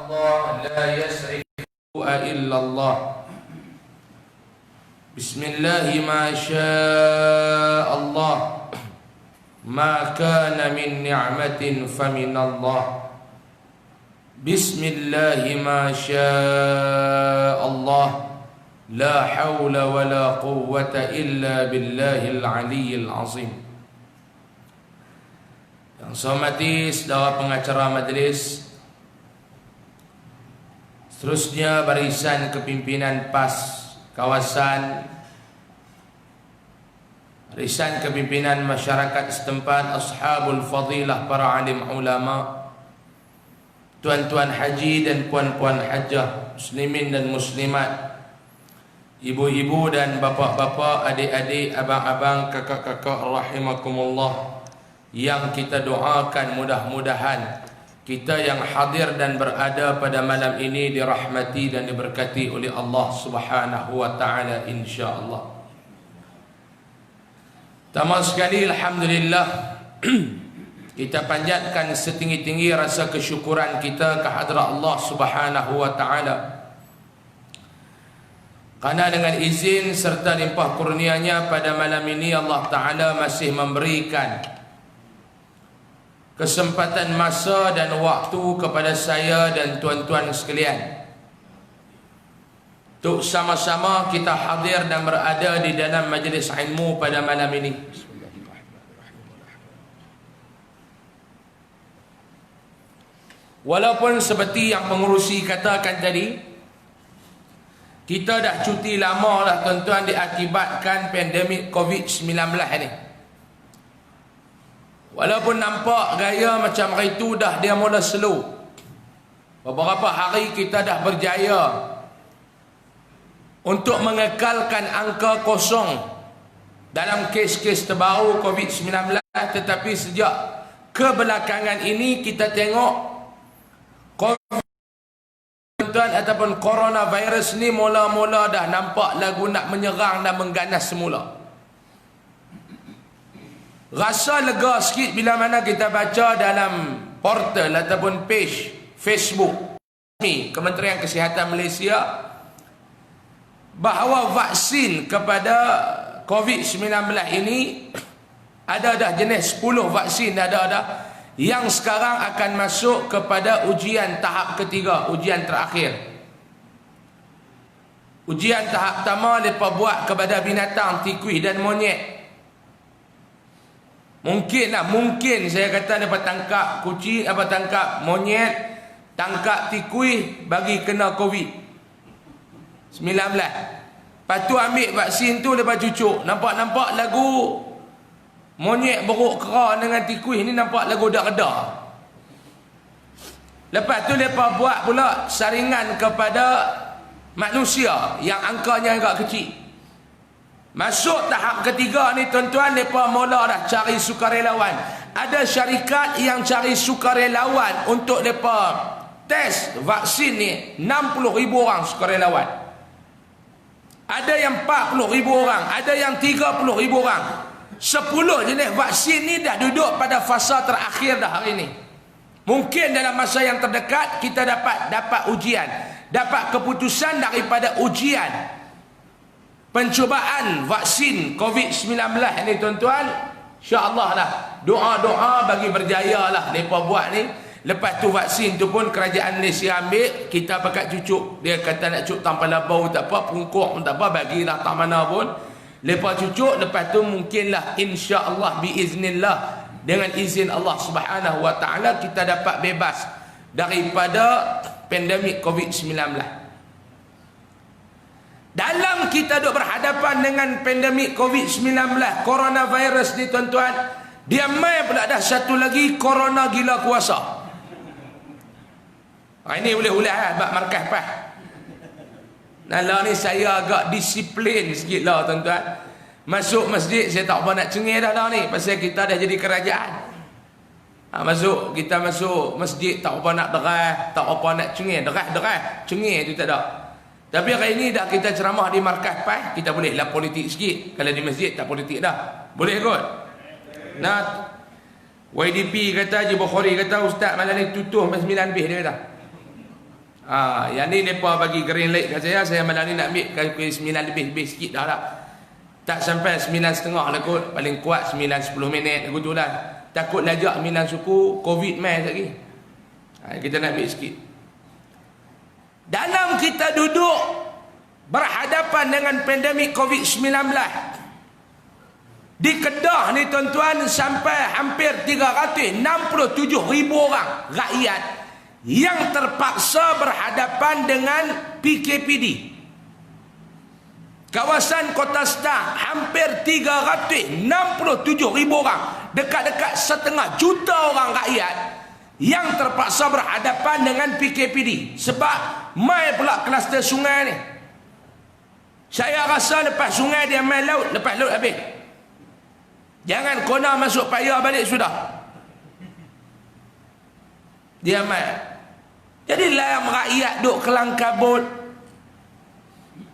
الله لا يسرف إلا الله بسم الله ما شاء الله ما كان من نعمة فمن الله بسم الله ما شاء الله لا حول ولا قوة إلا بالله العلي العظيم. Yang saya hormati saudara pengacara majlis, seterusnya barisan kepimpinan PAS kawasan, barisan kepimpinan masyarakat setempat, ashabul fadilah, para alim ulama, tuan-tuan haji dan puan-puan hajah, muslimin dan muslimat, ibu-ibu dan bapa-bapa, adik-adik, abang-abang, kakak-kakak, rahimakumullah, yang kita doakan mudah-mudahan kita yang hadir dan berada pada malam ini dirahmati dan diberkati oleh Allah Subhanahu wa taala insya-Allah. Pertama sekali alhamdulillah kita panjatkan setinggi-tinggi rasa kesyukuran kita kehadrat Allah Subhanahu wa taala, karena dengan izin serta limpah kurnianya pada malam ini Allah taala masih memberikan kesempatan masa dan waktu kepada saya dan tuan-tuan sekalian untuk sama-sama kita hadir dan berada di dalam majlis ilmu pada malam ini. Walaupun seperti yang pengurusi katakan tadi, kita dah cuti lama lah tuan-tuan diakibatkan pandemik COVID-19 ni. Walaupun nampak gaya macam hari tu dah dia mula slow, beberapa hari kita dah berjaya untuk mengekalkan angka kosong dalam kes-kes terbaru COVID-19. Tetapi sejak kebelakangan ini kita tengok COVID-19 ataupun coronavirus ni mula-mula dah nampak lagu nak menyerang dan mengganas semula. Rasa lega sikit bila mana kita baca dalam portal ataupun page Facebook Kementerian Kesihatan Malaysia bahawa vaksin kepada COVID-19 ini ada dah jenis 10 vaksin ada dah yang sekarang akan masuk kepada ujian tahap ketiga, ujian terakhir. Ujian tahap pertama mereka buat kepada binatang, tikus dan monyet. Mungkin saya kata dapat tangkap kucing, apa tangkap monyet, tangkap tikus bagi kena COVID-19. Lepas tu ambil vaksin tu lepas cucuk. Nampak lagu monyet beruk kera dengan tikus ni nampak lagu dak reda. Lepas tu mereka buat pula saringan kepada manusia yang angkanya agak kecil. Masuk tahap ketiga ni tuan-tuan, mereka mula dah cari sukarelawan. Ada syarikat yang cari sukarelawan untuk mereka test vaksin ni, 60,000 orang sukarelawan. Ada yang 40,000 orang, ada yang 30,000 orang. 10 jenis vaksin ni dah duduk pada fasa terakhir dah hari ni. Mungkin dalam masa yang terdekat kita dapat ujian, dapat keputusan daripada ujian pencubaan vaksin COVID-19 ni tuan-tuan. InsyaAllah lah, doa-doa bagi berjaya lah mereka buat ni. Lepas tu vaksin tu pun kerajaan Malaysia ambil, kita pakai cucuk. Dia kata nak cucuk tanpa labau tak apa, pungkuk pun tak apa, bagilah tak mana pun. Lepas cucuk, lepas tu mungkinlah insyaAllah biiznillah, dengan izin Allah Subhanahu wa taala kita dapat bebas daripada pandemik COVID-19. Dalam kita duk berhadapan dengan pandemik COVID-19, coronavirus ni tuan-tuan, dia mai pula dah satu lagi, corona gila kuasa. Ini boleh-boleh lah bab markah PAS. Nala ni saya agak disiplin sikit lah tuan-tuan. Masuk masjid saya tak apa nak cengih dah ni, pasal kita dah jadi kerajaan. Kita masuk masjid tak apa nak derah, tak apa nak cengih, derah, cengih tu tak ada. Tapi hari ini dah kita ceramah di markas PAS, kita boleh lah politik sikit. Kalau di masjid tak politik dah. Boleh kot? Nah, YDP kata, Haji Bukhari kata, Ustaz malam ni tutup sampai 9 lebih dia kata. Yang ni mereka bagi green light kat saya malam ni nak ambil ke 9 lebih sikit dah lah. Tak sampai 9.30 lah kot. Paling kuat 9-10 minit aku tu lah. Takut lajak minang suku Covid mai lagi. Kita nak ambil sikit. Dalam kita duduk berhadapan dengan pandemik Covid-19 di Kedah ni tuan-tuan, sampai hampir 367,000 orang rakyat yang terpaksa berhadapan dengan PKPD. Kawasan Kota Sedang hampir 367,000 orang, dekat-dekat 1,5 juta orang rakyat yang terpaksa berhadapan dengan PKPD sebab mai pula kluster sungai ni. Saya rasa lepas sungai dia mai laut, lepas laut habis. Jangan kona masuk payah balik sudah. Dia mai. Jadi dalam rakyat duk kelang kabut.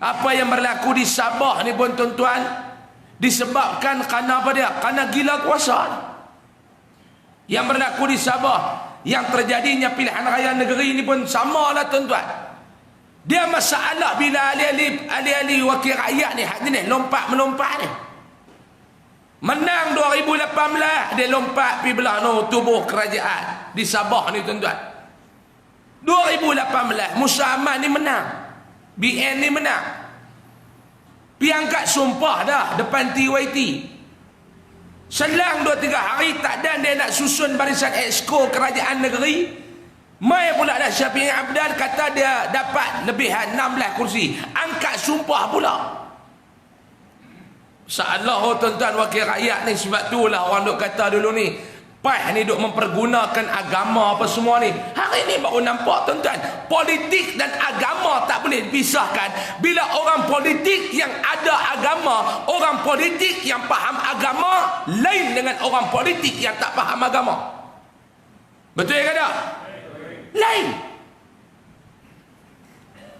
Apa yang berlaku di Sabah ni pun tuan-tuan, disebabkan kerana apa dia? Kerana gila kuasa. Yang berlaku di Sabah, yang terjadinya pilihan raya negeri ni pun sama lah tuan-tuan. Dia masalah bila ahli-ahli wakil rakyat ni hak ni lompat-melompat ni. Menang 2018, dia lompat pergi belah tubuh kerajaan di Sabah ni tuan-tuan. 2018 Musa Aman ni menang, BN ni menang, pi angkat sumpah dah depan TYT. Selang 2-3 hari tak dan dia nak susun barisan exco kerajaan negeri. Mai pula dah Syafiq Abdal kata dia dapat lebihan 16 kursi, angkat sumpah pula. Salah tuan-tuan wakil rakyat ni. Sebab itulah orang duk kata dulu ni, PAS ni duk mempergunakan agama apa semua ni. Hari ni baru nampak tuan-tuan, politik dan agama tak boleh dipisahkan. Bila orang politik yang ada agama, orang politik yang faham agama lain dengan orang politik yang tak faham agama. Betul ke tak? Lain.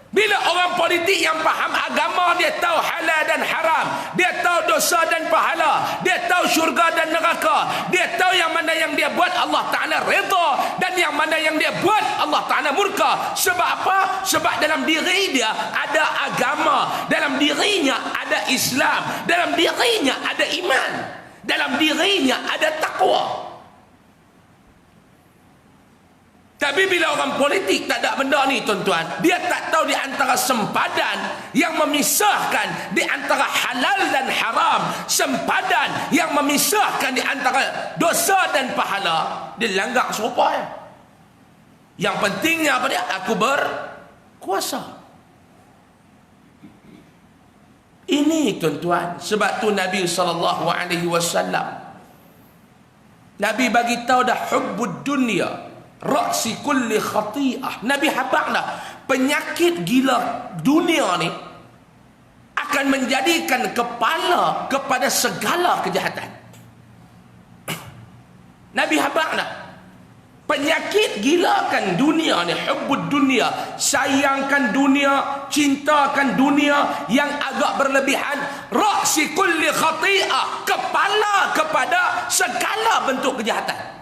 Bila orang politik yang faham agama, dia tahu halal dan haram, dia tahu dosa dan pahala, dia tahu syurga dan neraka, dia tahu yang mana yang dia buat Allah Ta'ala redha dan yang mana yang dia buat Allah Ta'ala murka. Sebab apa? Sebab dalam diri dia ada agama, dalam dirinya ada Islam, dalam dirinya ada iman, dalam dirinya ada takwa. Tapi bila orang politik tak ada benda ni tuan-tuan, dia tak tahu di antara sempadan yang memisahkan di antara halal dan haram, sempadan yang memisahkan di antara dosa dan pahala, dia langgar serupa ya. Yang pentingnya apa dia? Aku berkuasa. Ini tuan-tuan, sebab tu Nabi SAW, Nabi bagi tahu dah hubbud dunya ra'si kulli khati'ah. Nabi habaq dah penyakit gila dunia ni akan menjadikan kepala kepada segala kejahatan. Nabi habaq dah penyakit gilakan dunia ni, hubbud dunia, sayangkan dunia, cintakan dunia yang agak berlebihan, ra'si kulli khati'ah, kepala kepada segala bentuk kejahatan.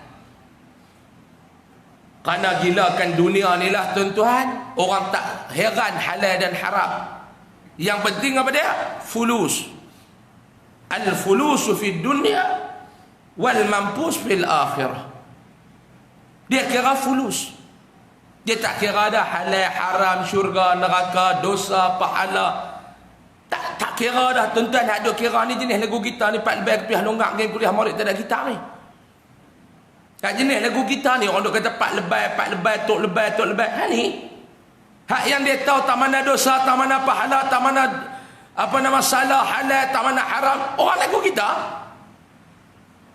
Kerana gilakan dunia ni lah tuan-tuan, orang tak heran halal dan haram. Yang penting apa dia? Fulus. Al-fulusu fid dunya wal mampus fil akhirah. Dia kira fulus. Dia tak kira dah halal, haram, syurga, neraka, dosa, pahala. Tak kira dah tuan-tuan. Ada kira ni jenis lagu kita ni, Pak Lebay kepiah longgak game kuliah murid tak ada kita ni. Kat jenis lagu kita ni, orang duk kata Pak Lebay, Tok Lebay, Tok Lebay. Ha ni, hak yang dia tahu tak mana dosa, tak mana pahala, tak mana apa nama salah, halal, tak mana haram, orang lagu kita.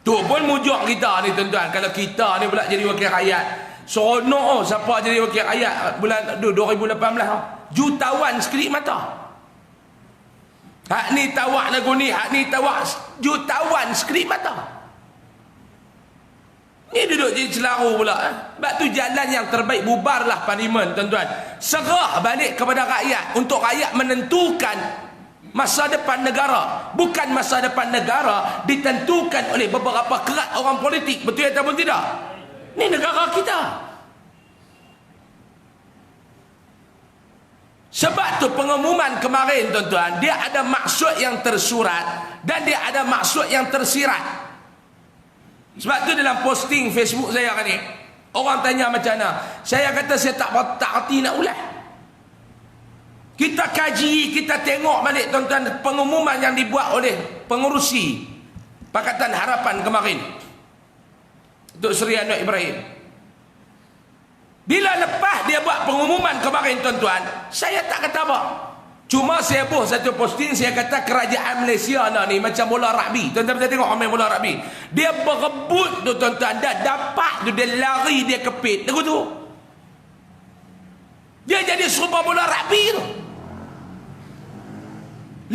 Tu pun mujuk kita ni tuan-tuan. Kalau kita ni pula jadi wakil rakyat, seronok siapa jadi wakil rakyat bulan 2018, jutawan sekelip mata. Hak ni tawak lagu ni, hak ni tawak, jutawan sekelip mata. Ni duduk jadi celaru pula. Sebab tu jalan yang terbaik, bubarlah parlimen tuan-tuan. Serah balik kepada rakyat, untuk rakyat menentukan masa depan negara. Bukan masa depan negara ditentukan oleh beberapa kerat orang politik. Betul ataupun tidak? Ni negara kita. Sebab tu pengumuman kemarin tuan-tuan, dia ada maksud yang tersurat dan dia ada maksud yang tersirat. Sebab tu dalam posting Facebook saya kan ni, orang tanya macam mana, saya kata saya tak erti nak ulas. Kita kaji, kita tengok balik tuan-tuan pengumuman yang dibuat oleh pengurusi Pakatan Harapan kemarin untuk Seri Anwar Ibrahim. Bila lepas dia buat pengumuman kemarin tuan-tuan, saya tak kata apa. Cuma saya buat satu posting, saya kata kerajaan Malaysia ni macam bola rugby. Tuan-tuan kita tengok orang main bola rugby. Dia berebut tu tuan-tuan, dah dapat tu, dia lari, dia kepit. Tengok tu. Dia jadi serupa bola rugby tu.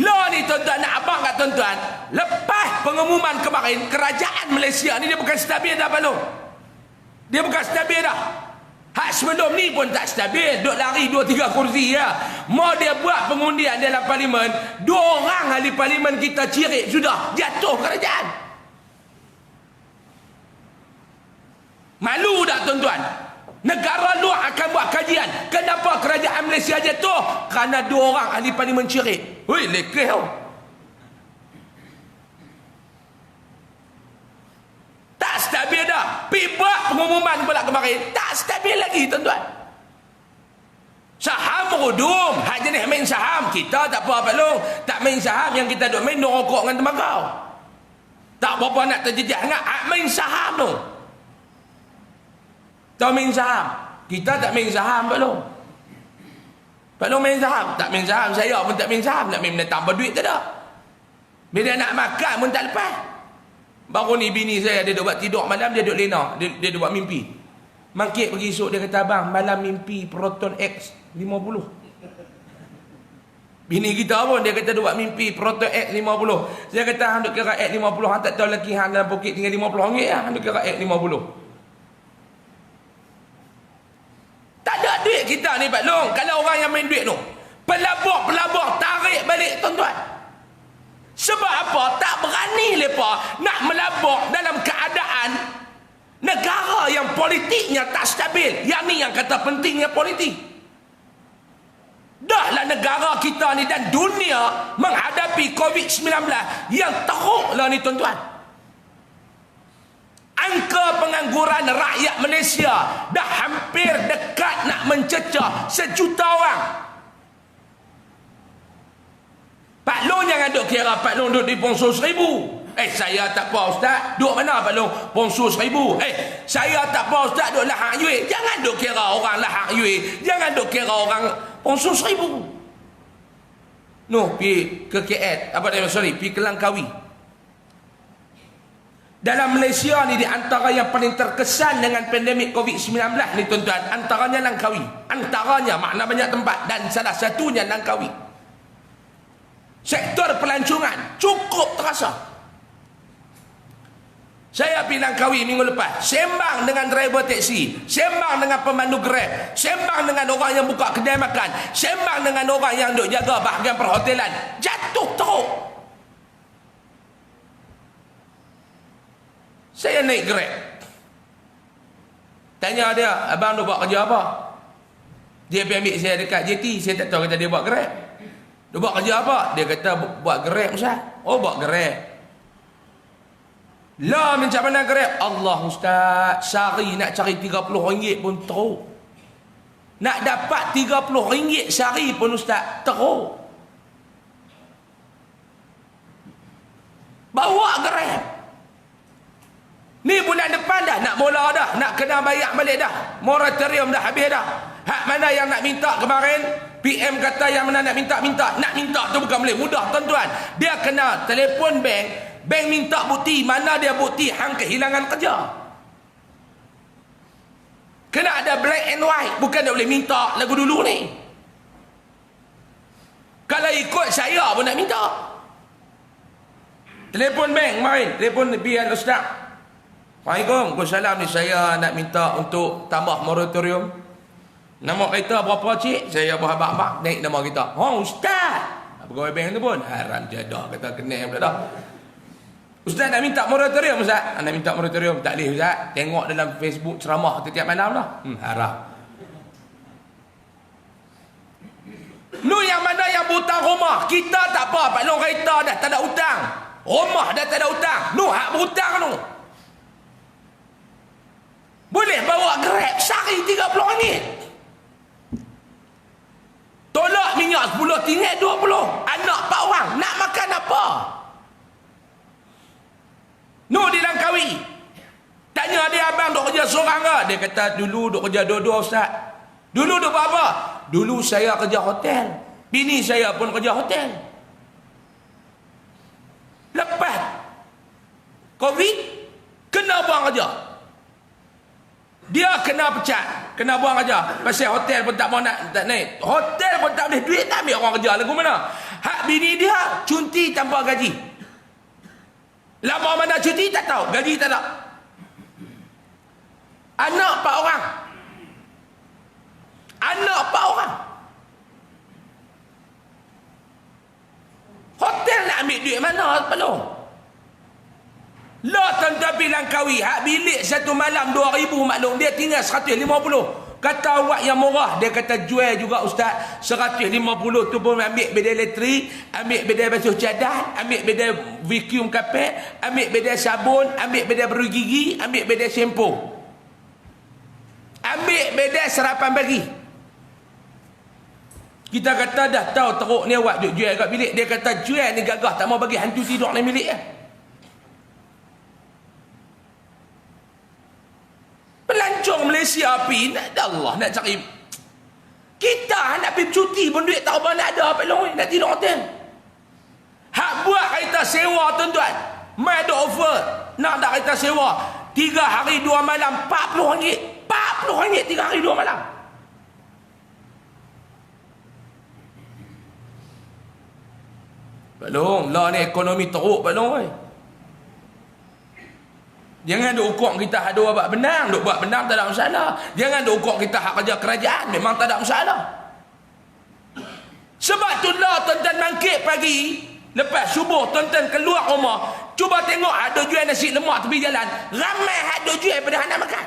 Law ni tuan-tuan, nak abang kat tuan-tuan, lepas pengumuman kemarin, kerajaan Malaysia ni dia bukan stabil dah balong. Dia bukan stabil dah. Hak sebelum ni pun tak stabil, duk lari 2-3 kursi ya. Mau dia buat pengundian dalam parlimen, 2 orang ahli parlimen kita cirit sudah jatuh kerajaan. Malu tak tuan-tuan? Negara luar akan buat kajian, kenapa kerajaan Malaysia jatuh? Kerana 2 orang ahli parlimen cirit. Hui, lekeh tau. Tak stabil dah. Pergi buat pengumuman pula kemarin, tak stabil lagi tuan-tuan. Saham rudum, hak jenis main saham, kita tak apa long, tak main saham, yang kita duk main duk rokok dengan tembakau. Tak berapa nak terjejak sangat, hak main saham tu. Tahu main saham? Kita tak main saham Pak Long. Pak Long main saham? Tak main saham, saya pun tak main saham, nak main tambah duit tak ada. Bila nak makan pun tak lepas. Baru ni bini saya, dia duk buat tidur malam, dia duk lena, dia duk buat mimpi. Mangkit pergi esok, dia kata, abang malam mimpi Proton X 50. Bini kita pun, dia kata duk buat mimpi Proton X 50. Saya kata, hang duk kira X 50, hang tak tahu lagi hang dalam poket tinggal RM50 lah, hang duk kira X 50. Tak ada duit kita ni Pak Long. Kalau orang yang main duit tu, pelabur tarik balik tuan-tuan. Sebab apa? Tak berani mereka nak melabur dalam keadaan negara yang politiknya tak stabil. Yang ni yang kata pentingnya politik. Dahlah negara kita ni dan dunia menghadapi COVID-19 yang teruk lah ni tuan-tuan. Angka pengangguran rakyat Malaysia dah hampir dekat nak mencecah 1 juta orang. Pak Long jangan duk kira Pak Long duk di Pongso 1000. Saya tak apa ustaz. Duk mana Pak Long? Pongso 1000. Saya tak apa ustaz duk Lahak Yue. Jangan duk kira orang Lahak Yue. Jangan duk kira orang Pongso 1000. Noh, pergi ke KL. Pergi ke Langkawi. Dalam Malaysia ni, di antara yang paling terkesan dengan pandemik COVID-19 ni tuan-tuan, antaranya Langkawi. Antaranya, makna banyak tempat. Dan salah satunya Langkawi. Sektor pelancongan cukup terasa. Saya pergi Langkawi minggu lepas, sembang dengan driver teksi, sembang dengan pemandu Grab, sembang dengan orang yang buka kedai makan, sembang dengan orang yang duk jaga bahagian perhotelan. Jatuh teruk. Saya naik Grab, tanya dia, abang duk buat kerja apa? Dia pergi ambil saya dekat JT. Saya tak tahu kata dia buat Grab. Dia buat kerja apa? Dia kata buat Grab Ustaz. Oh, buat Grab. Lah macam mana Grab? Allah Ustaz, sehari nak cari RM30 pun teruk. Nak dapat RM30 sehari pun Ustaz, teruk. Bawa Grab. Ni bulan depan dah nak mula dah, nak kena bayar balik dah. Moratorium dah habis dah. Hak mana yang nak minta kemarin, PM kata yang mana nak minta. Nak minta tu bukan boleh mudah tuan-tuan. Dia kena telefon bank, bank minta bukti. Mana dia bukti hang kehilangan kerja? Kena ada black and white. Bukan dia boleh minta lagu dulu ni. Kalau ikut saya pun nak minta. Telefon bank kemarin, telefon biar Ustaz. Assalamualaikum, Waalaikumsalam, ni saya nak minta untuk tambah moratorium. Nama kita berapa cik? Saya berhabak-habak naik nama kita. Oh Ustaz, pegawai bank tu pun haram jadah, kata kena pula dah. Ustaz nak minta moratorium Ustaz. Nak minta moratorium tak boleh Ustaz. Tengok dalam Facebook ceramah setiap malam lah. Haram. rumah. Kita tak apa, Pak Long, kereta dah tak ada hutang. Rumah dah tak ada hutang. Noh hak berhutang tu. Boleh bawa Grab sehari RM30. Tolak minyak 10 tinggal 20. Anak 4 orang nak makan apa? Noh di Langkawi. Tanya dia, abang duk kerja seorang ke? Dia kata dulu duk kerja dua-dua, Ustaz. Dulu duk buat apa? Dulu saya kerja hotel. Bini saya pun kerja hotel. Lepas Covid, kena buang kerja. Dia kena pecat, kena buang kerja. Pasal hotel pun tak mau nak tak naik. Hotel pun tak boleh, duit tak ambil orang kerja lagu mana. Hak bini dia cuti tanpa gaji. Lama mana cuti tak tahu, gaji tak ada. Anak 4 orang. Anak 4 orang. Hotel nak ambil duit mana belum? Lah tuan-tuan bilang Langkawi, hak bilik satu malam 2,000 maklum, dia tinggal 150. Kata awak yang murah, dia kata jual juga Ustaz. 150 tu pun ambil bedel elektrik, ambil bedel basuh cadar, ambil bedel vacuum kapet, ambil bedel sabun, ambil bedel berus gigi, ambil bedel shampoo, ambil bedel sarapan pagi. Kita kata dah tahu teruk ni awak duk jual kat bilik. Dia kata jual ni gagah, tak mau bagi hantu tidur dalam bilik ya. Pelancong Malaysia api, nak Allah nak cari. Kita nak pergi cuti pun duit tak apa nak ada apa long, nak tidur hotel. Hak buat kereta sewa tuan-tuan, mai ada offer nak dak kereta sewa 3 hari 2 malam RM40. RM40 3 hari 2 malam. Pak Long, lah ni ekonomi teruk Pak Long. Jangan duk ukur kita hak dua buat benang, duk buat benang tak ada masalah. Jangan duk ukur kita hak kerja kerajaan, memang tak ada masalah. Sebab tu lah tuan-tuan bangkit pagi, lepas subuh tuan-tuan keluar rumah, cuba tengok ada jual nasi lemak tepi jalan, ramai hak duk jual pada hak nak makan.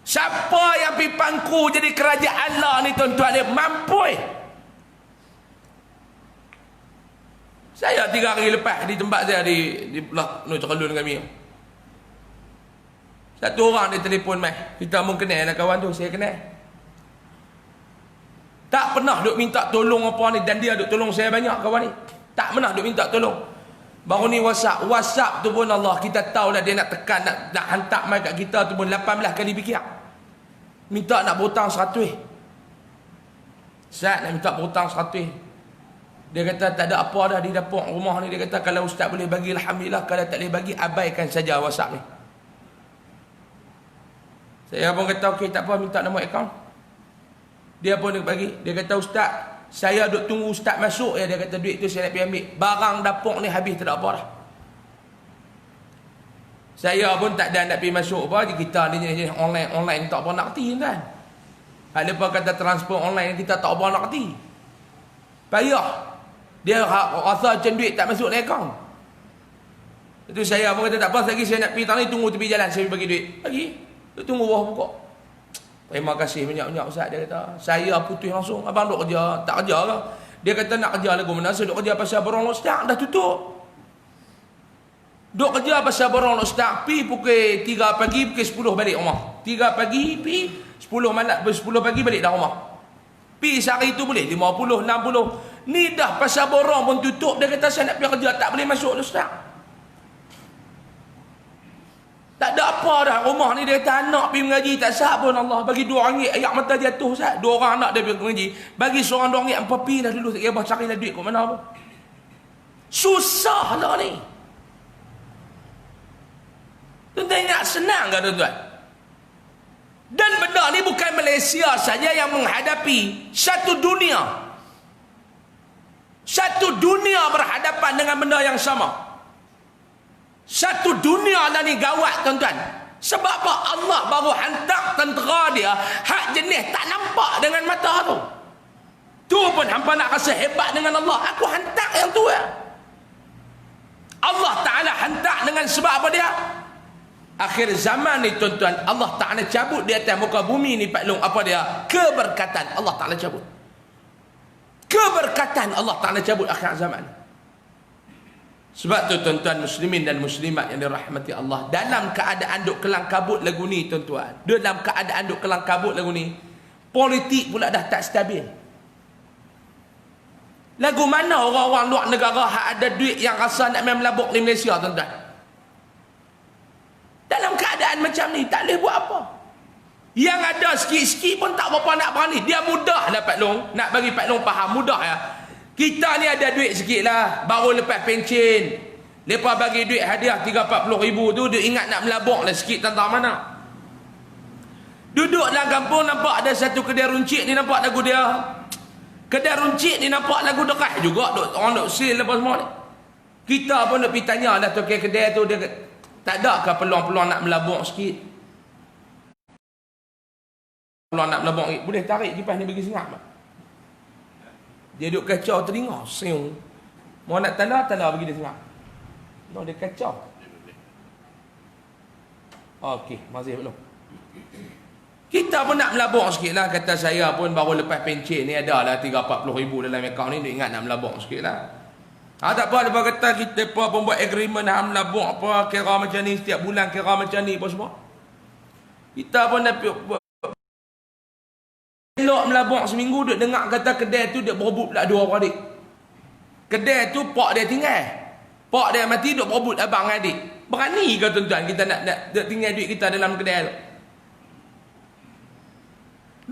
Siapa yang pergi pangku jadi kerajaan lah ni tuan-tuan ni mampu. Saya 3 hari lepas di tempat saya di belah Nur Cekalun kami. Satu orang dia telefon mai. Kita pun kenal lah kawan tu, saya kenal. Tak pernah duk minta tolong apa ni, dan dia duk tolong saya banyak kawan ni. Tak pernah duk minta tolong. Baru ni WhatsApp tu pun Allah, kita tahu lah dia nak tekan, nak hantar mai kat kita tu pun 18 kali fikir. Minta nak berhutang 100. Ustaz nak minta berhutang 100. Dia kata tak ada apa dah di dapur rumah ni. Dia kata kalau Ustaz boleh bagi alhamdulillah, kalau tak boleh bagi abaikan saja WhatsApp ni. Saya pun kata okey tak apa, minta nombor akaun. Dia pun dia bagi. Dia kata Ustaz, saya duk tunggu Ustaz masuk ya. Dia kata duit tu saya nak pergi ambil. Barang dapur ni habis, tak ada apa dah. Saya pun tak ada nak pergi masuk apa. Kita ni jenis online tak apa nak kerti kan. Ada apa kata transport online, kita tak apa nak kerti. Payah. Dia rasa macam duit tak masuk dalam akaun. Itu saya pun kata tak apa, lagi saya nak pergi tang ni, tunggu tepi jalan saya bagi duit. Bagi. Tunggu bawah pokok. Terima kasih banyak-banyak Ustaz. Dia kata saya putus langsung. Abang duk kerja, tak kerja ke? Dia kata nak kerja lagu mana? Saya duk kerja pasal borong Ustaz dah tutup. Duk kerja pasal borong Ustaz, pi pukul 3 pagi, pukul 10 balik rumah. 3 pagi pi 10 malam, 10 pagi balik dah rumah. Pi sehari tu boleh 50, 60. Ni dah pasal borong pun tutup. Dia kata saya nak pergi kerja, tak boleh masuk Ustaz. Tak ada apa dah rumah ni. Dia kata anak pergi mengaji tak sah pun Allah bagi RM2 ayat mata jatuh Ustaz. 2 orang anak dia pergi mengaji, bagi seorang RM2 apa pi dah dulu, tak kira bah carilah duit kat mana pun. Susah lah ni. Tuan-tuan ingat senang ke tuan-tuan? Dan benda ni bukan Malaysia saja yang menghadapi, satu dunia. Satu dunia berhadapan dengan benda yang sama. Satu dunia dah ni gawat tuan-tuan. Sebab apa? Allah baru hantar tentera dia hak jenis tak nampak dengan mata tu. Tu pun hampa nak rasa hebat dengan Allah. Aku hantar yang tu ya. Allah Ta'ala hantar dengan sebab apa dia? Akhir zaman ni tuan-tuan, Allah Ta'ala cabut di atas muka bumi ni Pak Long. Apa dia? Keberkatan Allah Ta'ala cabut. Keberkatan Allah Ta'ala cabut akhir zaman. Sebab tu tuan-tuan muslimin dan muslimat yang dirahmati Allah, dalam keadaan duk kelang kabut lagu ni tuan-tuan, dalam keadaan duk kelang kabut lagu ni, politik pula dah tak stabil. Lagu mana orang-orang luar negara hak ada duit yang rasa nak main melabuk di Malaysia tuan-tuan? Dalam keadaan macam ni tak boleh buat apa. Yang ada sikit-sikit pun tak berapa nak berani. Dia mudah lah Pak Long, nak bagi Pak Long faham, mudah ya. Kita ni ada duit sikit lah, baru lepas pencen, lepas bagi duit hadiah 30-40 ribu tu, dia ingat nak melabuk lah sikit tentang mana. Duduk dalam kampung nampak ada satu kedai runcit ni, nampak lagu dia. Kedai runcit ni nampak lagu dekat juga, orang duk sale lepas semua ni. Kita pun nak pergi tanya lah tokai kedai tu, dia tak ada ke peluang-peluang nak melabuk sikit? Peluang nak melabuk sikit, boleh tarik kipas ni bagi sengap tak? Dia duduk kacau telinga, seung. Mau nak tanda bagi dia tengah. No, dia kacau. Okey, masih belum. Kita pun nak melabuk sikit lah. Kata saya pun baru lepas pencen ni ada lah 30-40 ribu dalam akaun ni. Dia ingat nak melabuk sikit lah. Tak apa, dia kata kita pun buat agreement nak melabuk apa, kira macam ni, setiap bulan kira macam ni apa semua. Kita pun dah buat elok melabuk seminggu, duk dengar kata kedai tu dia berebut pula 2 beradik. Kedai tu pak dia tinggal, pak dia mati, duk berebut abang adik. Berani ke tuan-tuan kita nak tinggal duit kita dalam kedai tu?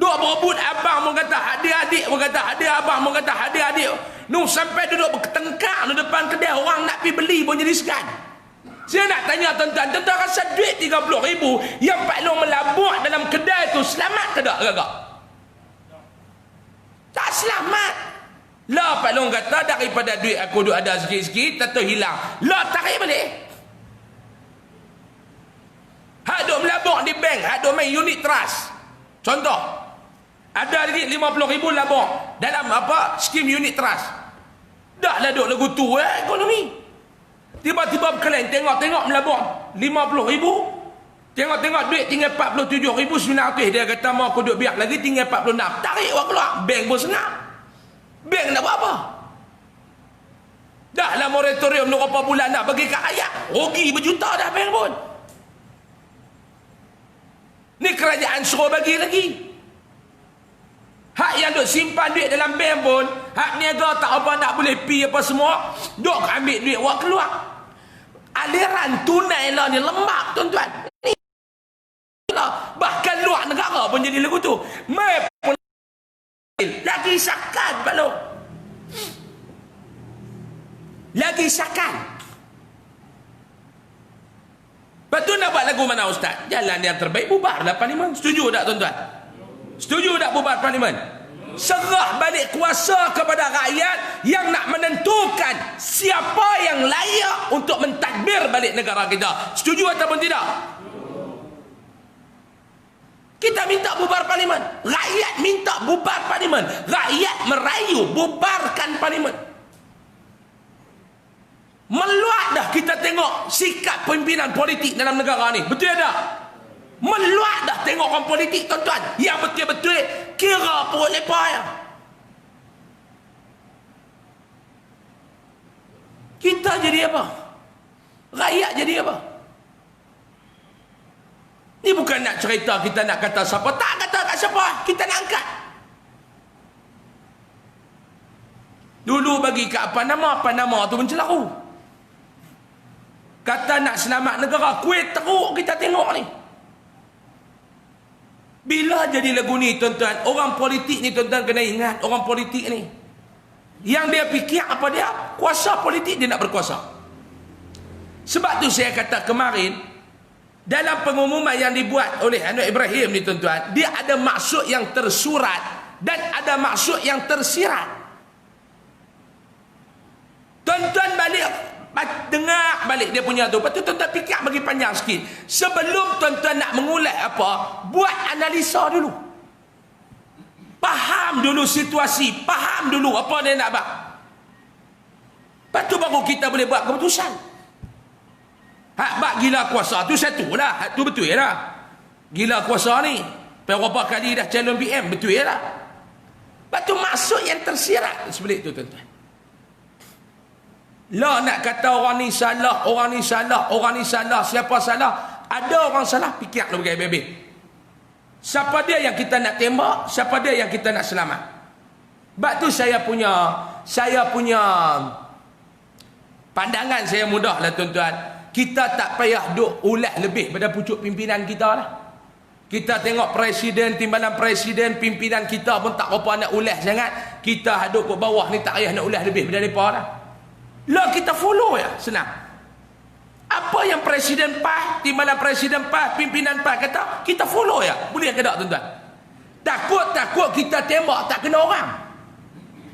Duk berebut abang pun kata hadir adik, pun kata hadir abang, pun kata hadir adik. Nu sampai duduk bertengkar di depan kedai, orang nak pergi beli pun jadi segan. Saya nak tanya tuan-tuan, tuan-tuan rasa duit 30 ribu yang Pak Long melabuk dalam kedai tu selamat ke tak agak? Tak selamat. Lah Pak Long kata daripada duit aku duk ada sikit-sikit, tentu hilang. Lah tarik balik. Hak duk melabuk di bank, hak duk main unit trust. Contoh, ada lagi 50 ribu labuk dalam apa? Skim unit trust. Dah lah duk lagu tu ekonomi. Tiba-tiba berkelain, tengok-tengok melabuk 50 ribu. Tengok-tengok duit tinggal 47,900. Dia kata mau aku duk biar lagi tinggal 46. Tarik awak keluar. Bank pun senang. Bank nak buat apa? Dah lah moratorium berapa bulan nak bagi kat rakyat. Rugi berjuta dah bank pun. Ni kerajaan suruh bagi lagi. Hak yang duk simpan duit dalam bank pun, hak niaga tak apa nak boleh pi apa semua, duk ambil duit awak keluar. Aliran tunai lah ni lembab tuan-tuan. Bahkan luar negara pun jadi lagu tu. Mai pun lagi sakan Pak Long. Lagi sakan. Lepas tu nak buat lagu mana Ustaz? Jalan yang terbaik bubarlah parlimen. Setuju tak tuan-tuan? Setuju tak bubar parlimen? Serah balik kuasa kepada rakyat yang nak menentukan siapa yang layak untuk mentadbir balik negara kita. Setuju ataupun tidak? Kita minta bubar parlimen. Rakyat minta bubar parlimen. Rakyat merayu bubarkan parlimen. Meluat dah kita tengok sikap pimpinan politik dalam negara ni. Betul tak? Meluat dah tengok orang politik tuan-tuan. Yang betul-betul kira perut lepas ya. Kita jadi apa? Rakyat jadi apa? Ni bukan nak cerita kita nak kata siapa. Tak kata kat siapa. Kita nak angkat. Dulu bagi kat apa nama tu mencelaru. Kata nak selamat negara. Kuih teruk kita tengok ni. Bila jadi lagu ni tuan-tuan, orang politik ni tuan-tuan kena ingat, orang politik ni yang dia fikir apa dia? Kuasa politik, dia nak berkuasa. Sebab tu saya kata kemarin dalam pengumuman yang dibuat oleh Anwar Ibrahim ni tuan-tuan, dia ada maksud yang tersurat dan ada maksud yang tersirat. Tuan-tuan balik dengar balik dia punya tu. Lepas tu tuan-tuan fikir bagi panjang sikit. Sebelum tuan-tuan nak mengulas apa, buat analisa dulu. Faham dulu situasi, faham dulu apa dia nak buat. Lepas tu baru kita boleh buat keputusan. Hak bak gila kuasa tu satu lah. Hak tu betul lah. Gila kuasa ni. Berapa kali dah calon PM. Betul lah. Lepas tu maksud yang tersirat sebelik tu tuan-tuan. Lah nak kata orang ni salah, orang ni salah, orang ni salah. Siapa salah? Ada orang salah. Fikir lu pakai bebek. Siapa dia yang kita nak tembak? Siapa dia yang kita nak selamat? Sebab tu saya punya pandangan saya mudah lah tuan-tuan. Kita tak payah duk ulas lebih pada pucuk pimpinan kita lah. Kita tengok presiden, timbalan presiden, pimpinan kita pun tak apa nak ulas sangat. Kita duk kat bawah ni tak payah nak ulas lebih pada mereka lah. Lah kita follow ya, senang. Apa yang presiden PAS, timbalan presiden PAS, pimpinan PAS kata, kita follow ya. Boleh ke tak tuan-tuan? Takut kita tembak tak kena orang.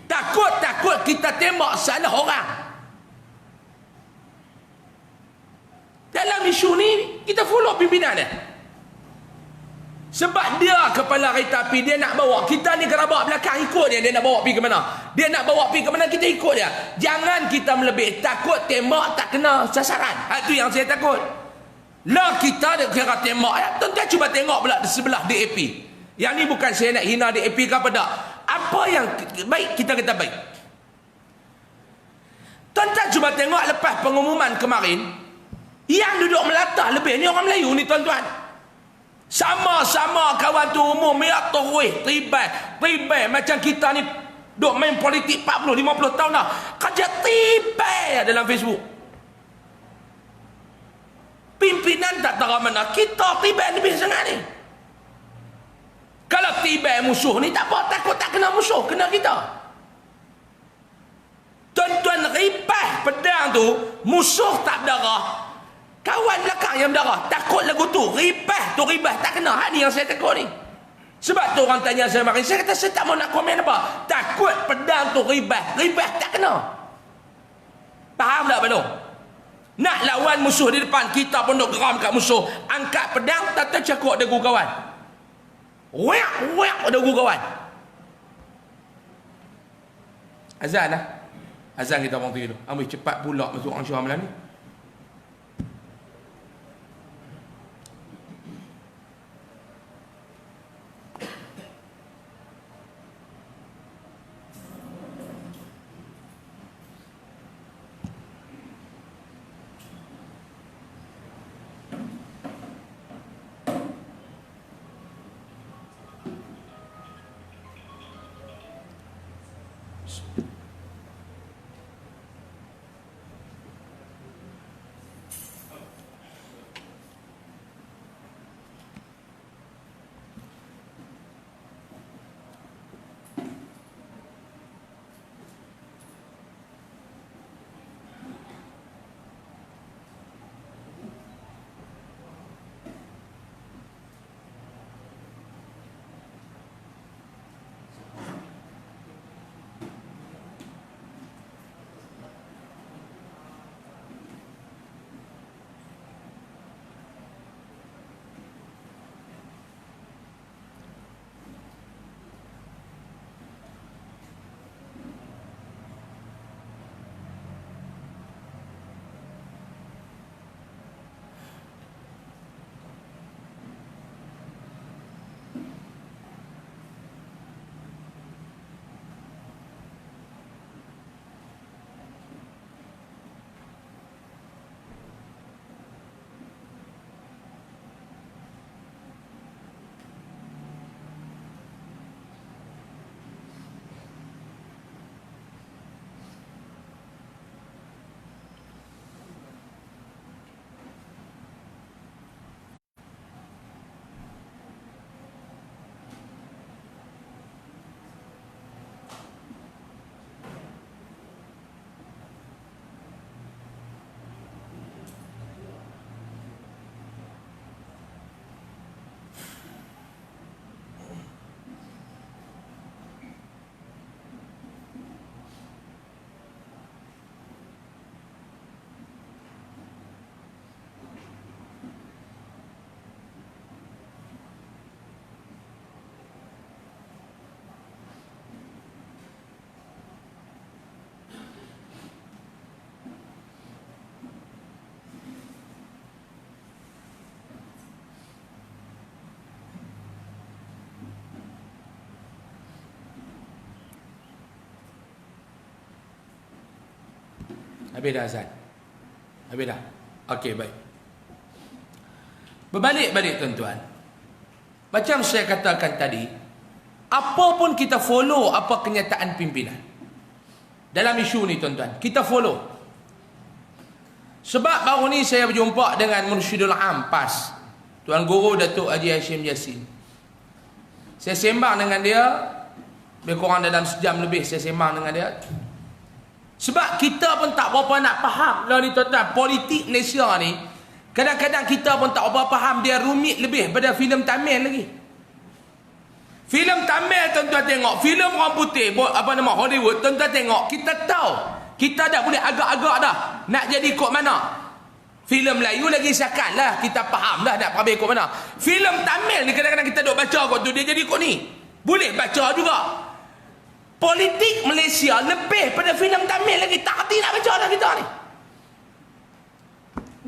Takut kita tembak salah orang. Dalam isu ni, kita follow pimpinan dia. Sebab dia kepala kereta api, dia nak bawa. Kita ni kerabat belakang ikut dia. Dia nak bawa pergi ke mana? Dia nak bawa pergi ke mana, kita ikut dia. Jangan kita melebih. Takut tembak tak kena sasaran. Itu yang saya takut. Lah kita dia kira tembak. Tuan-tuan cuba tengok pula di sebelah DAP. Yang ni bukan saya nak hina DAP ke apa tak. Apa yang baik, kita kata baik. Tuan-tuan cuba tengok lepas pengumuman kemarin. Yang duduk melatah lebih ni orang Melayu ni tuan-tuan. Sama-sama kawan tu umum ya terus tibai macam kita ni duk main politik 40-50 tahun dah. Kerja tibai dalam Facebook. Pimpinan tak tahu mana, kita tibai lebih sangat ni. Kalau tibai musuh ni tak apa, takut tak kena musuh, kena kita. Tuan-tuan ripas pedang tu, musuh tak berdarah. Kawan belakang yang berdarah. Takut lagu tu. Ribah tu ribah. Tak kena. Hak ni yang saya takut ni. Sebab tu orang tanya saya makin. Saya kata saya tak mau nak komen apa. Takut pedang tu ribah. Ribah tak kena. Faham tak belum? Nak lawan musuh di depan. Kita pun duk geram kat musuh. Angkat pedang. Tak tercakuk dagu kawan. Wek dagu kawan. Azan lah. Azan kita orang tu. Ambil cepat pula masuk orang Syah Malam ni. Habis dah azan. Habis dah. Okey, baik. Berbalik-balik tuan-tuan. Macam saya katakan tadi, apa pun kita follow apa kenyataan pimpinan. Dalam isu ni tuan-tuan, kita follow. Sebab baru ni saya berjumpa dengan Mursyidul Am PAS, Tuan Guru Datuk Haji Hashim Yassin. Saya sembang dengan dia, lebih kurang dalam sejam lebih saya sembang dengan dia. Sebab kita pun tak berapa nak faham lah ni tuan-tuan. Politik Malaysia ni, kadang-kadang kita pun tak berapa faham, dia rumit lebih pada filem Tamil lagi. Filem Tamil tuan-tuan tengok, filem orang putih, Hollywood, tuan-tuan tengok, kita tahu, kita dah boleh agak-agak dah nak jadi ikut mana. Filem Melayu lagi siakan lah, kita faham dah nak pergi ikut mana. Filem Tamil ni kadang-kadang kita duk baca kot tu, dia jadi ikut ni. Boleh baca juga. Politik Malaysia lebih pada filem Tamil lagi, tak hati nak baca dah kita ni.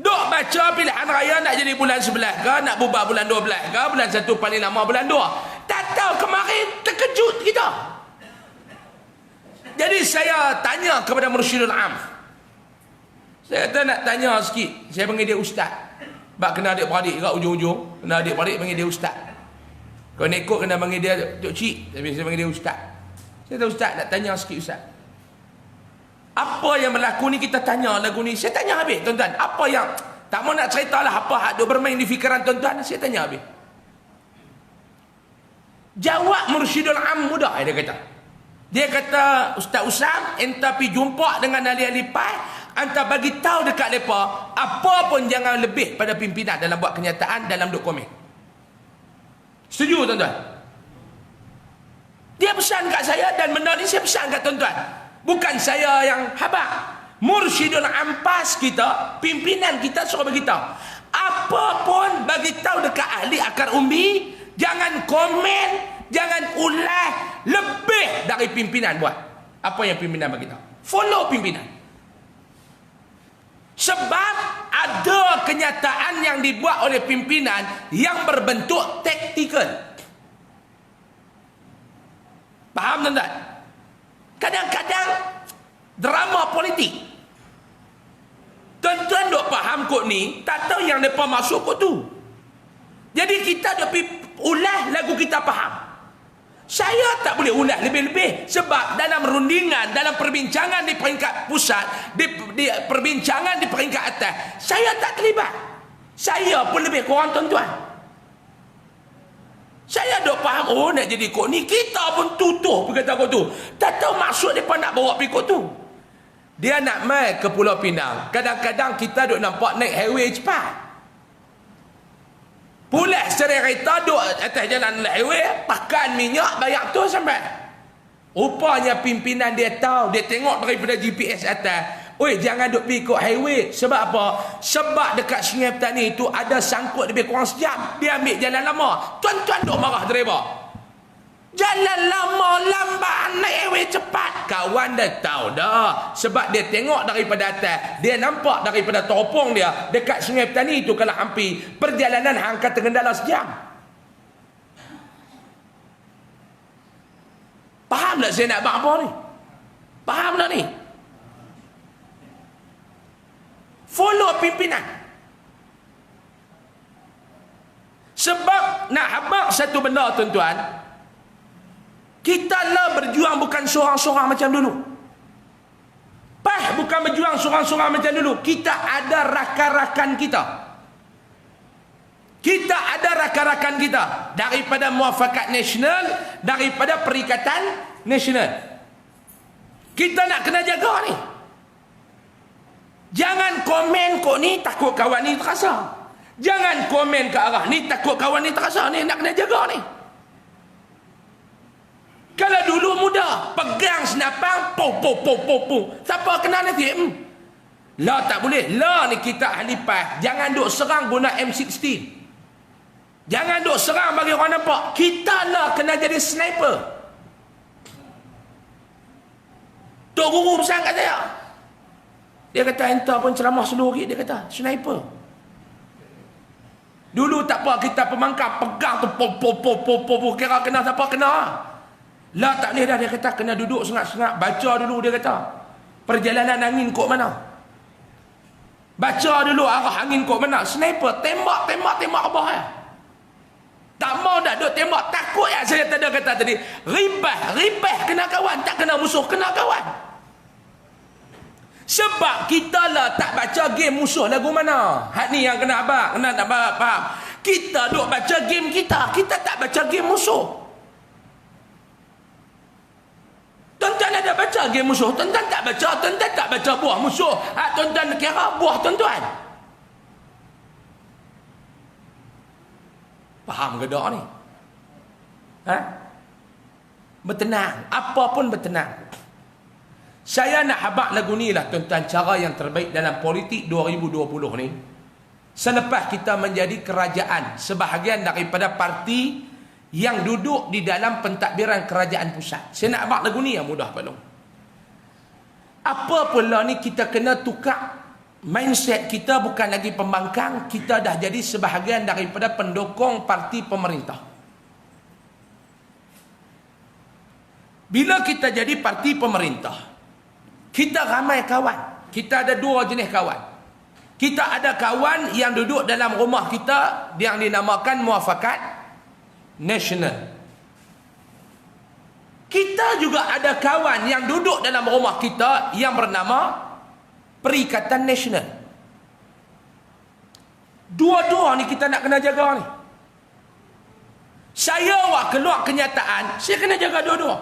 Duk baca pilihan raya nak jadi bulan 11 ke, nak bubar bulan 12 ke, bulan 1 paling lama bulan 2. Tak tahu kemarin terkejut kita. Jadi saya tanya kepada Mursyidul Am. Saya kata nak tanya sikit. Saya panggil dia ustaz. Sebab kena adik-beradik kat ujung-ujung. Kena adik-beradik panggil dia ustaz. Kalau nak ikut kena panggil dia Tok Cik. Tapi saya panggil dia ustaz. Saya kata ustaz nak tanya sikit ustaz. Apa yang berlaku ni kita tanya lagu ni. Saya tanya habis tuan-tuan. Apa yang, tak mau nak cerita lah apa hak duk bermain di fikiran tuan-tuan. Saya tanya habis. Jawab Mursyidul Am mudah dia kata. Dia kata, Ustaz Usam, enta pergi jumpa dengan ahli-ahli PAS, enta bagi tahu dekat mereka, apa pun jangan lebih pada pimpinan dalam buat kenyataan, dalam duk komen. Setuju tuan-tuan? Dia pesan kat saya, dan benda ni saya pesan kat tuan-tuan. Bukan saya yang habaq. Mursyidul Am PAS kita, pimpinan kita suruh bagi tahu. Apa pun bagi tahu dekat ahli akar umbi, jangan komen, jangan ulah lebih dari pimpinan buat. Apa yang pimpinan bagi tahu. Follow pimpinan. Sebab ada kenyataan yang dibuat oleh pimpinan yang berbentuk taktikal. Faham tuan-tuan? Kadang-kadang drama politik. Tuan-tuan duk faham kot ni, tak tahu yang mereka masuk kot tu. Jadi kita duk ulah lagu kita faham. Saya tak boleh ulah lebih-lebih. Sebab dalam rundingan, dalam perbincangan di peringkat pusat, di perbincangan di peringkat atas, saya tak terlibat. Saya pun lebih kurang tuan-tuan. Saya duk faham, oh nak jadi ikut ni, kita pun tutup berkata kot tu. Tak tahu maksud mereka nak bawa pergi ikut tu. Dia nak mai ke Pulau Pinang. Kadang-kadang kita duk nampak naik highway cepat. Pulih serai kereta duduk atas jalan highway, pakan minyak, bayar tu sampai. Rupanya pimpinan dia tahu, dia tengok daripada GPS atas. Oi, jangan duduk pergi ikut highway. Sebab apa? Sebab dekat Sungai Petani itu ada sangkut lebih kurang sejam. Dia ambil jalan lama. Tuan-tuan duk marah driver. Jalan lama, lambat, naik highway cepat. Kawan dah tahu dah. Sebab dia tengok daripada atas. Dia nampak daripada teropong dia. Dekat Sungai Petani itu kalau hampir perjalanan angkat tergendala sejam. Faham tak saya nak buat apa ni? Faham tak ni? Follow pimpinan. Sebab nak habaq satu benda tuan-tuan, kita lah berjuang bukan seorang-seorang macam dulu. Bukan berjuang seorang-seorang macam dulu. Kita ada rakan-rakan kita. Kita ada rakan-rakan kita. Daripada Muafakat Nasional, daripada Perikatan Nasional. Kita nak kena jaga ni. Jangan komen kok ni, takut kawan ni terasa. Jangan komen ke arah ni, takut kawan ni terasa. Ni nak kena jaga ni. Kalau dulu mudah, pegang senapang, po. Siapa kena nanti? Lah tak boleh. Lah ni kita ahli PAS. Jangan duk serang guna M16. Jangan duk serang bagi orang nampak. Kita lah kena jadi sniper. Tok Guru pesan kat saya. Dia kata, entah pun ceramah seluruh dia kata, sniper. Dulu tak apa, kita pemangkap, pegang tu, po. Kira kena siapa kena. Lah tak boleh dah, dia kata kena duduk sengat-sengat, baca dulu dia kata. Perjalanan angin kok mana? Baca dulu arah angin kok mana. Sniper tembak abah ya. Tak mau dah duk tembak. Takut ya saya tadi kata tadi. Ribah kena kawan. Tak kena musuh, kena kawan. Sebab kita lah tak baca game musuh lagu mana. Hak ni yang kena abang. Kena tak faham. Kita duk baca game kita. Kita tak baca game musuh. Tuan-tuan ada baca game musuh. Tuan-tuan tak baca buah musuh. Hak tuan-tuan kira buah tuan-tuan. Faham ke tak ni? Ha? Bertenang. Apa pun bertenang. Saya nak habaq lagu ni lah tuan-tuan, cara yang terbaik dalam politik 2020 ni. Selepas kita menjadi kerajaan, sebahagian daripada parti yang duduk di dalam pentadbiran kerajaan pusat. Saya nak habaq lagu ni yang mudah paling. Apa pula ni kita kena tukar mindset kita, bukan lagi pembangkang, kita dah jadi sebahagian daripada pendukung parti pemerintah. Bila kita jadi parti pemerintah, kita ramai kawan. Kita ada dua jenis kawan. Kita ada kawan yang duduk dalam rumah kita yang dinamakan Muafakat Nasional. Kita juga ada kawan yang duduk dalam rumah kita yang bernama Perikatan Nasional. Dua-dua ni kita nak kena jaga ni. Saya awak keluar kenyataan, saya kena jaga dua-dua.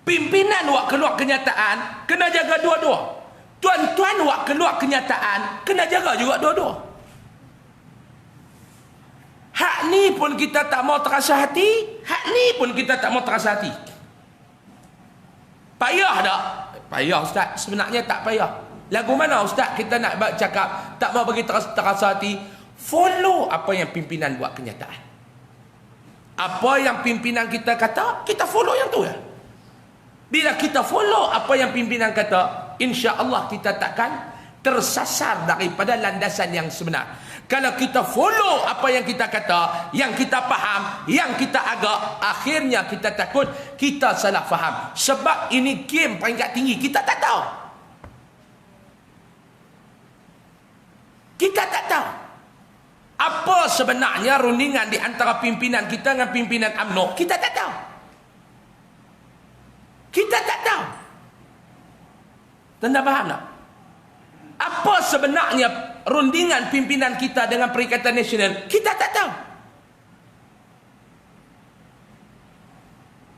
Pimpinan awak keluar kenyataan, kena jaga dua-dua. Tuan-tuan awak keluar kenyataan, kena jaga juga dua-dua. Hak ni pun kita tak mau terasa hati, hak ni pun kita tak mau terasa hati. Payah tak? Payah Ustaz, sebenarnya tak payah. Lagu mana Ustaz kita nak cakap tak mau bagi terasa hati? Follow apa yang pimpinan buat kenyataan. Apa yang pimpinan kita kata, kita follow yang tu ya. Bila kita follow apa yang pimpinan kata, insya-Allah kita takkan tersasar daripada landasan yang sebenar. Kalau kita follow apa yang kita kata, yang kita faham, yang kita agak, akhirnya kita takut kita salah faham. Sebab ini game peringkat tinggi, kita tak tahu. Kita tak tahu apa sebenarnya rundingan di antara pimpinan kita dengan pimpinan UMNO. Kita tak tahu. Kita tak tahu. Tanda faham tak? Apa sebenarnya rundingan pimpinan kita dengan Perikatan Nasional? Kita tak tahu.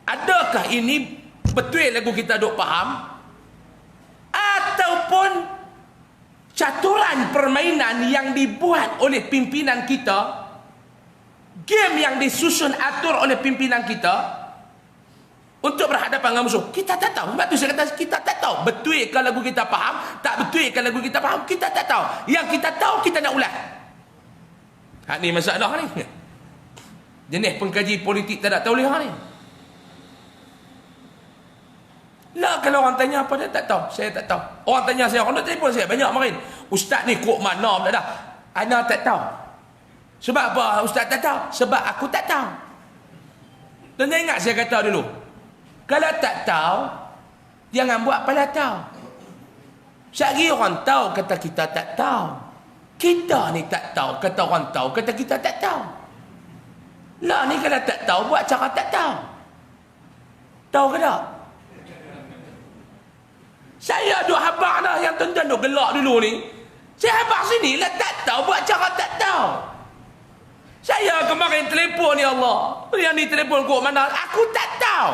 Adakah ini betul lagu kita duk faham? Ataupun caturan permainan yang dibuat oleh pimpinan kita, game yang disusun atur oleh pimpinan kita untuk berhadapan dengan musuh? Kita tak tahu. Sebab tu saya kata kita tak tahu. Betul ke lagu kita faham? Tak betul ke lagu kita faham? Kita tak tahu. Yang kita tahu kita nak ulas. Hak ni masalah ni. Jenis pengkaji politik tak tahu lihat ni. Lah kalau orang tanya apa dia tak tahu. Saya tak tahu. Orang tanya saya, orang nak telefon saya banyak marin. Ustaz ni kok mana pula dah? Ana tak tahu. Sebab apa Ustaz tak tahu? Sebab aku tak tahu. Dan ingat saya kata dulu, kalau tak tahu, jangan buat pada tahu. Sekali orang tahu kata kita tak tahu. Kita ni tak tahu kata orang tahu kata kita tak tahu. Lah ni kalau tak tahu buat cara tak tahu. Tahu ke tak? Saya duk habaq dah yang tuan-tuan duk gelak dulu ni. Saya habaq sini lah tak tahu buat cara tak tahu. Saya kemarin telefon ya Allah. Yang ni telefon kok mana? Aku tak tahu.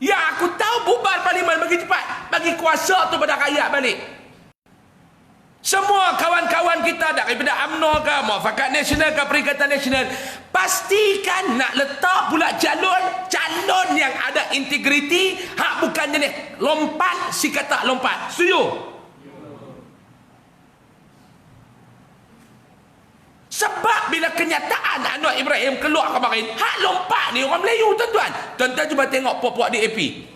Yang aku tahu bubar parlimen bagi cepat. Bagi kuasa tu pada rakyat balik. Semua kawan-kawan kita daripada UMNO ke, Muafakat Nasional ke, Perikatan Nasional, pastikan nak letak pula calon yang ada integriti, hak bukan jenis lompat si kata lompat. Setuju? Sebab bila kenyataan Anwar Ibrahim keluar kemarin, hak lompat ni orang Melayu tuan-tuan. Tuan-tuan cuba tengok puak-puak DAP.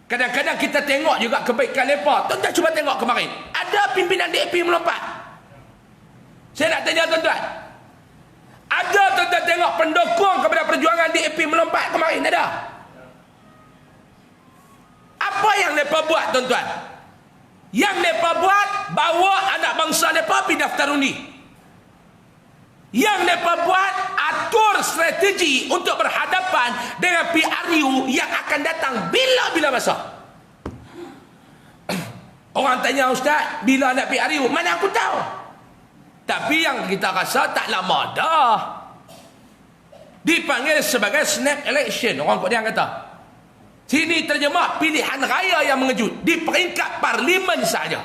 Kadang-kadang kita tengok juga kebaikan mereka. Tuan-tuan cuba tengok kemarin. Ada pimpinan DAP melompat. Saya nak tanya tuan-tuan. Ada tuan-tuan tengok pendukung kepada perjuangan DAP melompat kemarin? Ada? Apa yang mereka buat tuan-tuan? Yang mereka buat, bawa anak bangsa mereka pergi daftar undi. Yang mereka buat, atur strategi untuk berhadapan dengan PRU yang akan datang bila-bila masa. Orang tanya, Ustaz, bila nak PRU? Mana aku tahu. Tapi yang kita rasa tak lama dah. Dipanggil sebagai snap election. Orang Kedah kata. Sini terjemah pilihan raya yang mengejut. Di peringkat parlimen saja.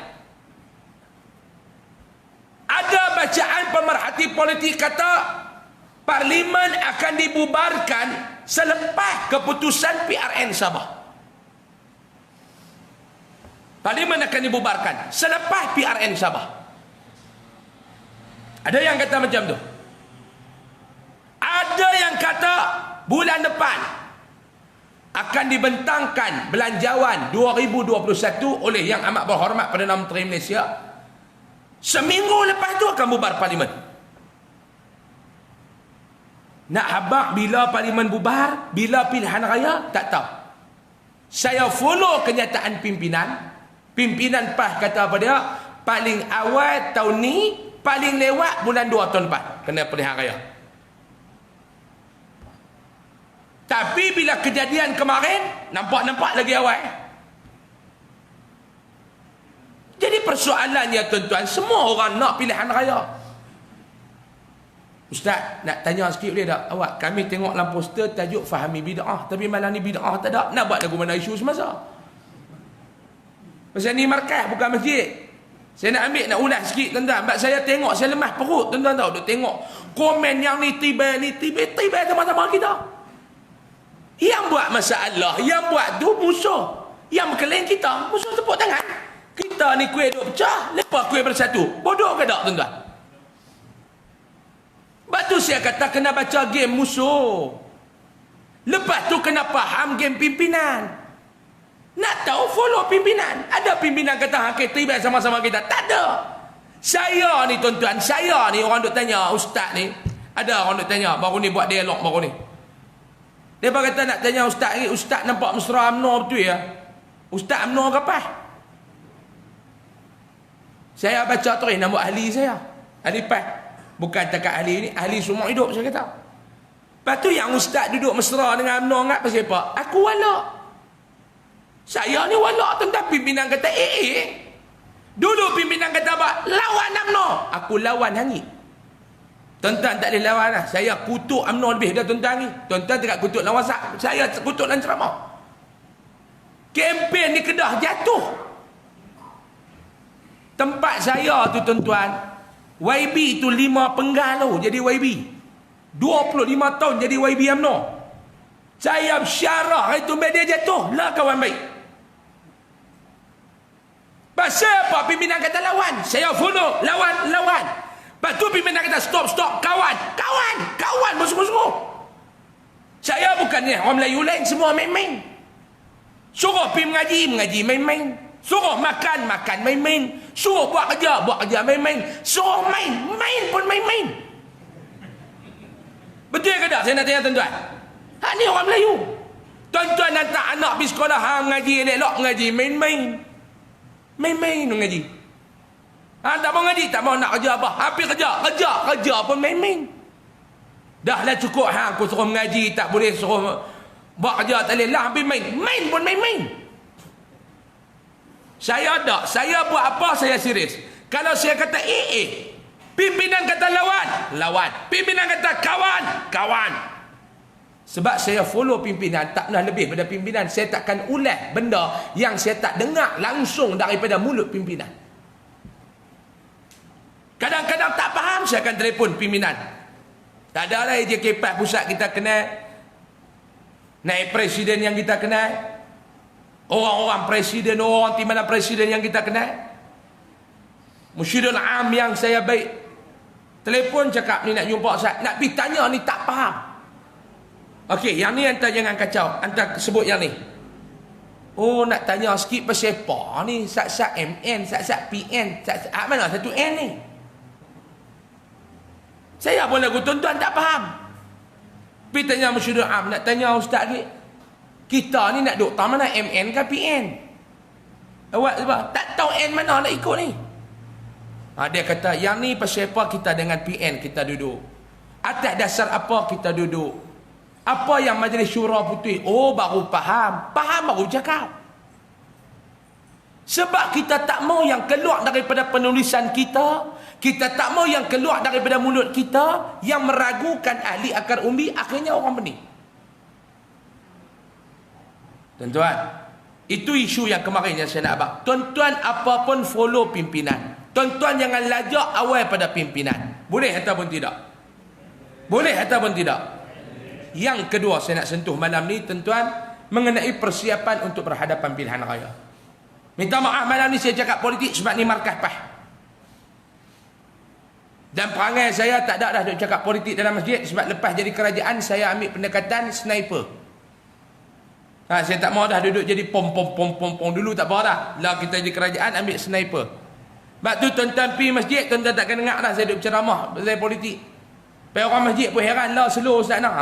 Ada bacaan pemerhati politik kata parlimen akan dibubarkan selepas keputusan PRN Sabah. Parlimen akan dibubarkan selepas PRN Sabah. Ada yang kata macam tu. Ada yang kata bulan depan akan dibentangkan belanjawan 2021 oleh Yang Amat Berhormat Perdana Menteri Malaysia. Seminggu lepas tu akan bubar parlimen. Nak habaq bila parlimen bubar, bila pilihan raya, tak tahu. Saya follow kenyataan pimpinan. Pimpinan PAS kata apa dia? Paling awal tahun ni, paling lewat bulan 2 tahun lepas kena pilihan raya. Tapi bila kejadian kemarin, nampak-nampak lagi awal. Jadi persoalannya tuan-tuan, semua orang nak pilihan raya. Ustaz, nak tanya sikit boleh tak? Awak, kami tengok dalam poster tajuk fahami bid'ah. Tapi malam ni bid'ah tak ada. Nak buat lagu mana isu semasa? Pasal ni markas, bukan masjid. Saya nak ambil, nak ulas sikit tuan-tuan. Sebab saya tengok, saya lemah perut tuan-tuan tahu. Duk tengok komen yang ni tiba sama-sama kita. Yang buat masalah, yang buat tu musuh. Yang berkelain kita, musuh tepuk tangan. Kita ni kuih duk pecah, lepas kuih bersatu. Bodoh ke tak tuan-tuan? Lepas tu saya kata kena baca game musuh. Lepas tu kena faham game pimpinan. Nak tahu follow pimpinan. Ada pimpinan kata hakik tiba sama-sama kita. Tak ada. Saya ni tuan-tuan, saya ni orang duk tanya ustaz ni. Ada orang duk tanya baru ni buat dialog baru ni. Dia kata nak tanya ustaz ni, ustaz nampak mesra UMNO betul ya? Ustaz UMNO ke apa? Saya baca terus nama ahli saya. Ahli PAS. Bukan takat ahli ni, ahli semua hidup saya kata. Lepas tu yang ustaz duduk mesra dengan UMNO ngak pasal apa? Aku walak. Saya ni walak tentang pimpinan kata Dulu pimpinan kata apa? Lawan UMNO. Aku lawan hangit. Tuan-tuan tak boleh lawan lah. Saya kutuk UMNO lebih dah tuan-tuan ni. Tuan-tuan tak kutuk lawan WhatsApp. Saya kutuk dalam ceramah. Kempen di Kedah jatuh. Tempat saya tu tuan-tuan, YB tu 5 penggal tu jadi YB. 25 tahun jadi YB UMNO. Saya bersyarah itu media jatuh. Lah kawan baik. Pasal apa pimpinan kata lawan? Saya follow. Lawan. Lepas tu pimpinan kata stop. Kawan. Musuh-musuh. Saya bukannya orang Melayu lain. Semua main-main. Suruh pergi mengaji main-main. Suruh makan main-main. Suruh buat kerja main-main. Suruh main pun main-main. Betul ke tak? Saya nak tanya tuan-tuan. Ni orang Melayu. Tuan-tuan hantar anak pergi sekolah, mengaji elok mengaji main-main. Main-main mengaji. Tak mau ngaji, tak mau nak kerja apa. Habis kerja pun main-main. Dah lah cukup aku suruh mengaji, tak boleh suruh buat kerja, tak boleh lah, habis main pun main-main. Saya buat apa saya serius. Kalau saya kata pimpinan kata lawan, pimpinan kata kawan. Sebab saya follow pimpinan, tak pernah lebih pada pimpinan. Saya takkan ulas benda yang saya tak dengar langsung daripada mulut pimpinan. Kadang-kadang tak faham, saya akan telefon pimpinan. Tak ada lah JKPAS pusat kita kenal. Naik presiden yang kita kenal. Orang-orang presiden, orang timbalan presiden yang kita kenal. Musyidul Am yang saya baik. Telefon cakap ni nak jumpa Ustaz. Nak pergi tanya ni tak faham. Okey, yang ni hantar jangan kacau. Hantar sebut yang ni. Oh, nak tanya sikit pasal apa ni? Sat-sat MN, sat-sat PN, sat-sat mana satu N ni? Saya pun lagu tuan-tuan tak faham. Pergi tanya Musyidul Am, nak tanya Ustaz ni. Kita ni nak duduk tak mana MN ke PN? Awak sebab tak tahu N mana nak ikut ni. Dia kata, yang ni pasal apa kita dengan PN kita duduk? Atas dasar apa kita duduk? Apa yang Majlis Syura Putih? Oh, baru faham. Faham baru cakap. Sebab kita tak mau yang keluar daripada penulisan kita. Kita tak mau yang keluar daripada mulut kita yang meragukan ahli akar umbi, akhirnya orang benih. Tuan-tuan, itu isu yang kemarin yang saya nak abang. Tuan-tuan apapun follow pimpinan. Tuan-tuan jangan lajak awal pada pimpinan. Boleh ataupun tidak? Boleh ataupun tidak? Yang kedua saya nak sentuh malam ni, tuan-tuan, mengenai persiapan untuk berhadapan pilihan raya. Minta maaf malam ni saya cakap politik sebab ni markah PAS. Dan perangai saya tak ada dah duk cakap politik dalam masjid sebab lepas jadi kerajaan saya ambil pendekatan sniper. Saya tak mau dah duduk jadi pom. Dulu tak apa dah. Lah kita jadi kerajaan ambil sniper. Sebab tu tuan-tuan pergi masjid, tuan-tuan takkan dengar dah saya duk berceramah pasal politik. Pergi orang masjid pun heran lah, slow ustaz nak.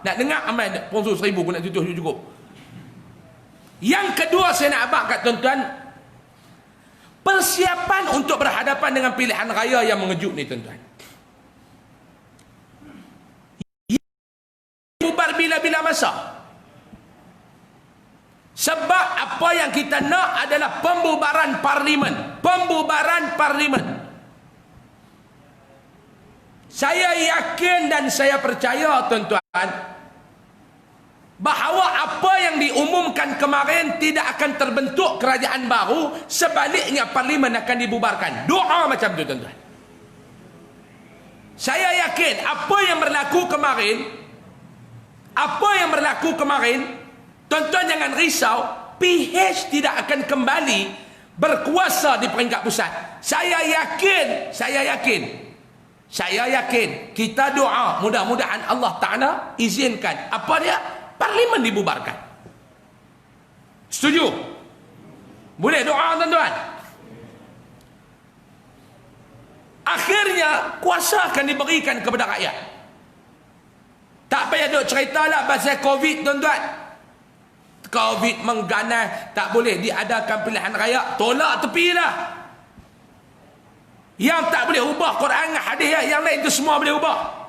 Nak dengar amal sponsor 1000 pun nak tutup cukup. Yang kedua saya nak abang kat tuan-tuan, persiapan untuk berhadapan dengan pilihan raya yang mengejut ni tuan-tuan. Bubar bila-bila masa. Sebab apa yang kita nak adalah pembubaran parlimen. Pembubaran parlimen. Saya yakin dan saya percaya tuan-tuan, bahawa apa yang diumumkan kemarin tidak akan terbentuk kerajaan baru, sebaliknya parlimen akan dibubarkan. Doa macam tu tuan-tuan. Saya yakin apa yang berlaku kemarin, tuan-tuan jangan risau, PH tidak akan kembali berkuasa di peringkat pusat. Saya yakin kita doa mudah-mudahan Allah Ta'ala izinkan apa dia? Parlimen dibubarkan. Setuju? Boleh doa tuan-tuan? Akhirnya kuasa akan diberikan kepada rakyat. Tak payah duk cerita lah pasal Covid tuan-tuan. Covid mengganas, tak boleh diadakan pilihan raya, tolak tepi dah. Yang tak boleh ubah Quran, hadis, yang lain itu semua boleh ubah.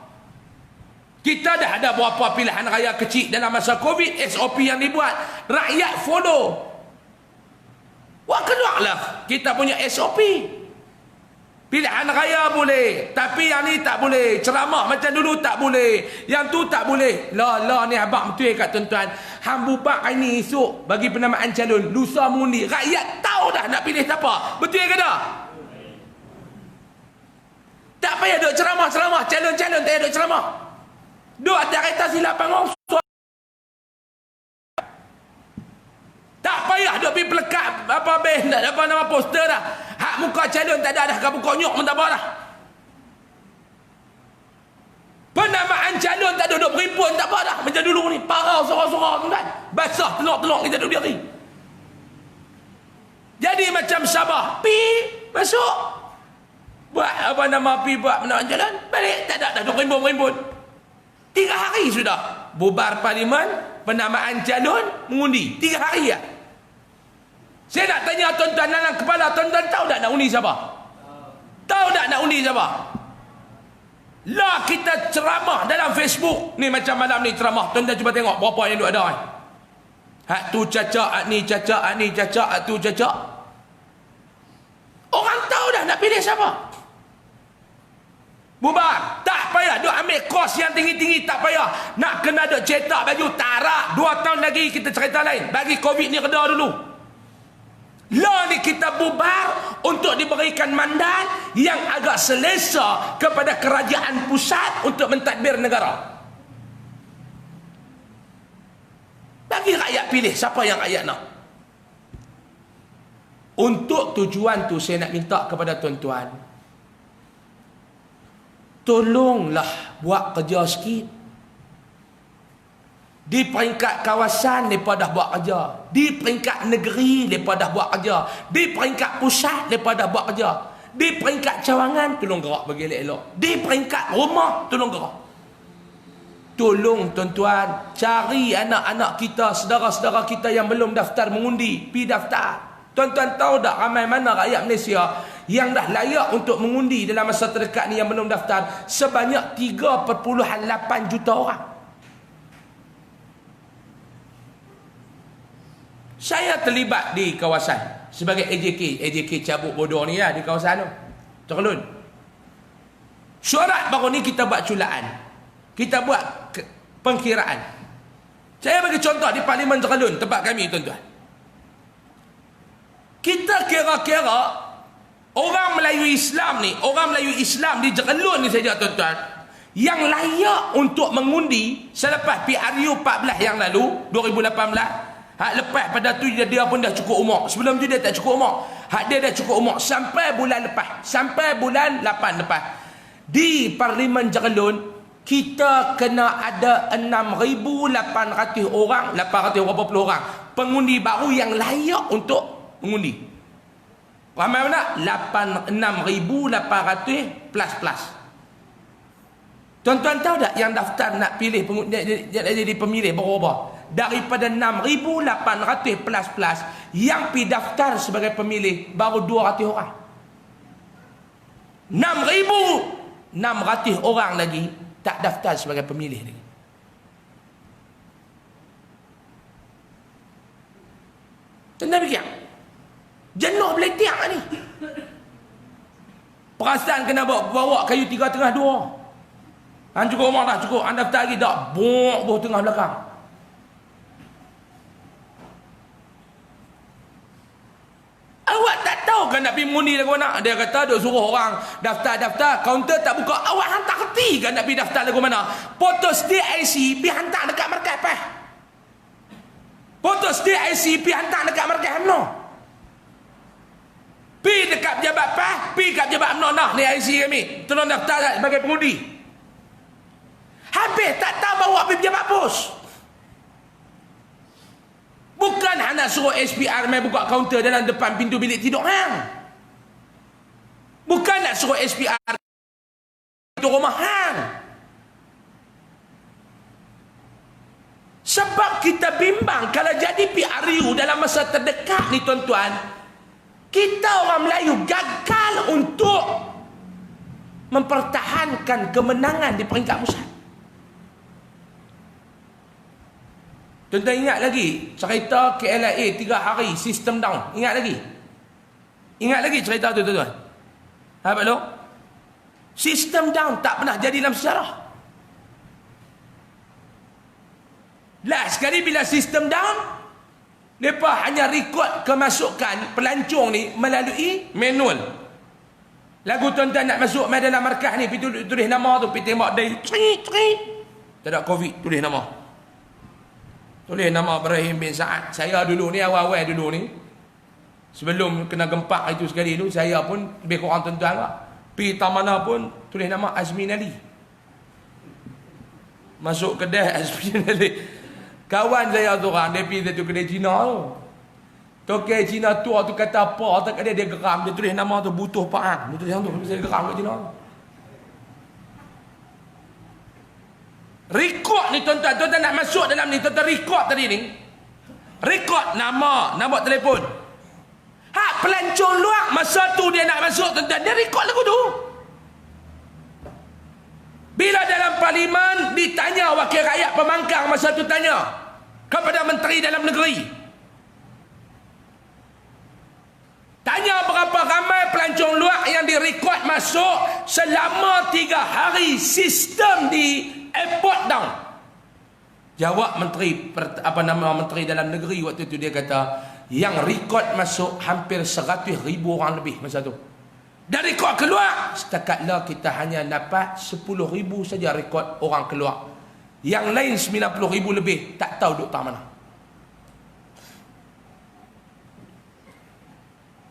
Kita dah ada beberapa pilihan raya kecil dalam masa Covid, SOP yang dibuat, rakyat follow. Wah, keluarlah kita punya SOP. Pilihan raya boleh, tapi yang ni tak boleh. Ceramah macam dulu tak boleh. Yang tu tak boleh. Lah ni abang betul kat tuan-tuan. Hang bubar hari ni esok bagi penamaan calon, lusa mengundi. Rakyat tahu dah nak pilih siapa. Betul ke tak? Tak payah duk ceramah, calon tak payah duk ceramah. Duk atas kereta silap panggung. Tak payah duk pergi pelekat apa nama poster dah. Hak muka calon tak ada dah, kau buka nyok pun tak apa dah. Penamaan calon tak duduk berimpun tak apa dah. Macam dulu ni, parau sorang-sorang kan. Basah telok-telok kita duduk biari. Jadi macam Sabah, pi masuk. Buat apa nama pi buat penamaan calon, balik tak ada dah duduk berimpun-berimpun. 3 hari sudah bubar parlimen, penamaan calon, mengundi. 3 hari ya. Saya nak tanya tuan-tuan dalam kepala, tuan-tuan tahu tak nak undi siapa? Tahu tak nak undi siapa? Lah kita ceramah dalam Facebook. Ni macam malam ni ceramah. Tuan-tuan cuba tengok berapa yang duk ada. Hak tu cacak, hak ni cacak, hak ni cacak, hak tu cacak. Orang tahu dah nak pilih siapa. Bubar. Tak payah duk ambil kos yang tinggi-tinggi, tak payah. Nak kena duk cetak baju, tarak. 2 tahun lagi kita cerita lain. Bagi Covid ni reda dulu. Law ni kita bubar untuk diberikan mandat yang agak selesa kepada kerajaan pusat untuk mentadbir negara. Bagi rakyat pilih siapa yang rakyat nak. Untuk tujuan tu saya nak minta kepada tuan-tuan, tolonglah buat kerja sikit. Di peringkat kawasan mereka dah buat kerja. Di peringkat negeri mereka dah buat kerja. Di peringkat pusat mereka dah buat kerja. Di peringkat cawangan tolong gerak bagi elok-elok. Di peringkat rumah tolong gerak. Tolong tuan-tuan, cari anak-anak kita, saudara-saudara kita yang belum daftar mengundi, pi daftar. Tuan-tuan tahu tak ramai mana rakyat Malaysia yang dah layak untuk mengundi dalam masa terdekat ni yang belum daftar? Sebanyak 3.8 juta orang. Saya terlibat di kawasan sebagai AJK cabut bodoh ni ya, di kawasan tu, Terkelun. Surat baru ni kita buat culaan, kita buat pengkiraan. Saya bagi contoh di Parlimen Terkelun, tempat kami tuan-tuan. Kita kira-kira orang Melayu Islam ni, orang Melayu Islam di Terkelun ni saja tuan-tuan, yang layak untuk mengundi selepas PRU 14 yang lalu 2018. Hak lepas pada tu dia pun dah cukup umur. Sebelum tu dia tak cukup umur. Hak dia dah cukup umur sampai bulan lepas, sampai bulan 8 lepas. Di Parlimen Terkelun kita kena ada 6,800 orang, 800 berapa puluh orang pengundi baru yang layak untuk mengundi. Ramai mana? 6,800 plus. Tuan-tuan tahu tak yang daftar nak pilih jadi pemilih berapa? Daripada 6,800 plus yang pergi daftar sebagai pemilih baru 200 orang. 6,600 orang lagi tak daftar sebagai pemilih lagi. Tentang fikir jenuh beletiak ni. Perasaan kena bawa kayu 3,2. Cukup umur dah, cukup. Anda daftar lagi tak? Buh tengah belakang. Awak tak tahu kan nak pergi mengundi lagu mana? Dia kata dia suruh orang daftar, kaunter tak buka. Awak hantar kerti kan nak pergi daftar lagu mana? Foto setiap IC pergi hantar dekat markas apa? Foto setiap IC pergi hantar dekat markas UMNO. Pergi dekat pejabat PAS, pergi kat pejabat UMNO. Nah, ni IC kami. Tolong daftar sebagai pengundi. Habis tak tahu bawa pergi pejabat pos. Bukan hanya suruh SPR main buka kaunter dalam depan pintu bilik tidur hang. Bukan nak suruh SPR pintu rumah hang. Sebab kita bimbang kalau jadi PRU dalam masa terdekat ni tuan-tuan, kita orang Melayu gagal untuk mempertahankan kemenangan di peringkat pusat. Tuan-tuan ingat lagi cerita KLIA 3 hari sistem down? Ingat lagi? Ingat lagi cerita tu tuan-tuan? Apa tu? Sistem down tak pernah jadi dalam sejarah. Last sekali bila sistem down, mereka hanya rekod kemasukan pelancong ni melalui manual. Lagu tuan-tuan nak masuk main dalam markas ni, pergi tulis nama tu, pergi tembak day, tak ada COVID, tulis nama. Tulis nama Ibrahim bin Sa'ad. Saya dulu ni, awal-awal dulu ni, sebelum kena gempak itu sekali tu, saya pun lebih kurang tuan-tuan lah. Pergi mana pun, tulis nama Azmin Ali. Masuk kedai Azmin Ali. Kawan saya tu orang, dia pergi tu kedai Cina tu. Tokai Cina tu kata apa, tak ada dia geram. Dia tulis nama tu, butuh Pak. Dia tulis yang tu, saya geram kat Cina tu. Rekod ni tuan-tuan nak masuk dalam ni, tuan-tuan rekod tadi ni. Rekod nama telefon. Hak pelancong luar masa tu dia nak masuk tuan-tuan, dia rekod lagu tu. Bila dalam parlimen ditanya wakil rakyat pemangkang masa tu tanya kepada menteri dalam negeri, tanya berapa ramai pelancong luar yang direkod masuk selama 3 hari sistem di airport down. Jawab menteri menteri dalam negeri waktu itu, dia kata yang rekod masuk hampir 100,000 orang lebih masa tu. Dan rekod keluar setakatlah kita hanya dapat 10,000 saja rekod orang keluar. Yang lain 90,000 lebih tak tahu duk tak mana.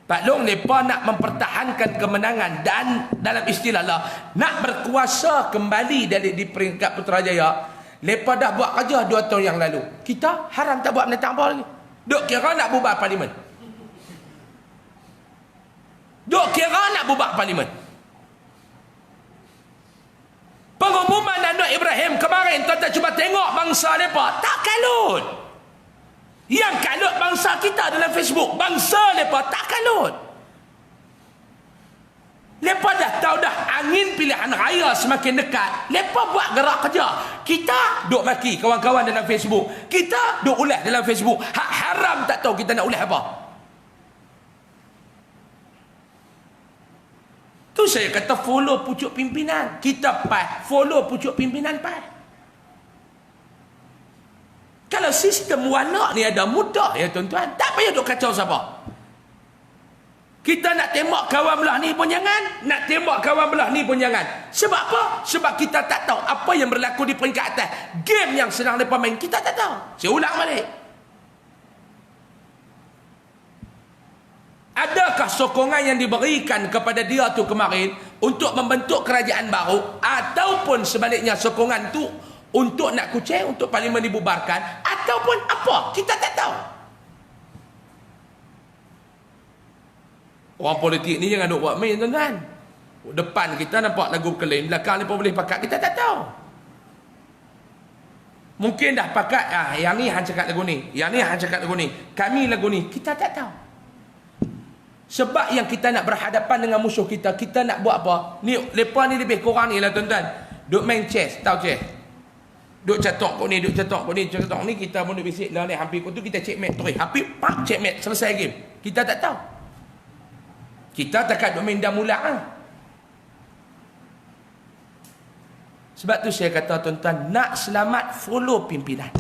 Pak Long mereka nak mempertahankan kemenangan dan dalam istilah lah nak berkuasa kembali di peringkat Putrajaya. Mereka dah buat kerja 2 tahun yang lalu. Kita haram tak buat benda tak apa lagi. Duk kira nak bubar parlimen. Duk kira nak bubar parlimen. Pengumuman Anwar Ibrahim kemarin, tuan-tuan cuba tengok bangsa mereka tak kalut. Yang kalut bangsa kita dalam Facebook. Bangsa mereka tak kalut. Mereka dah tahu dah angin pilihan raya semakin dekat. Mereka buat gerak kerja. Kita duk maki kawan-kawan dalam Facebook. Kita duk ulah dalam Facebook. Hak haram tak tahu kita nak ulah apa. Tu saya kata follow pucuk pimpinan. Kita follow pucuk pimpinan Kalau sistem warna ni ada mudah ya tuan-tuan. Tak payah duk kacau siapa. Kita nak tembak kawan belah ni pun jangan. Nak tembak kawan belah ni pun jangan. Sebab apa? Sebab kita tak tahu apa yang berlaku di peringkat atas. Game yang sedang mereka main, kita tak tahu. Saya ulang balik. Adakah sokongan yang diberikan kepada dia tu kemarin untuk membentuk kerajaan baru, ataupun sebaliknya sokongan tu untuk nak kucing, untuk parlimen dibubarkan, ataupun apa? Kita tak tahu. Orang politik ni jangan duk buat main tuan-tuan. Depan kita nampak lagu klaim, belakang ni pun boleh pakat, kita tak tahu. Mungkin dah pakat, yang ni hang cakap lagu ni, yang ni hang cakap lagu ni, kami lagu ni, kita tak tahu. Sebab yang kita nak berhadapan dengan musuh kita, kita nak buat apa? Ni, lepas ni lebih kurang ni lah tuan-tuan. Duk main chess, tahu chess? Duk catok kau ni, duk catok kau ni, catok ni, kita pun duk bisik lah ni, hampir kau tu kita checkmate terus. Hampir pak checkmate, selesai game. Kita tak tahu. Kita takkan duk main dah mula lah. Sebab tu saya kata tuan-tuan, nak selamat follow pimpinan.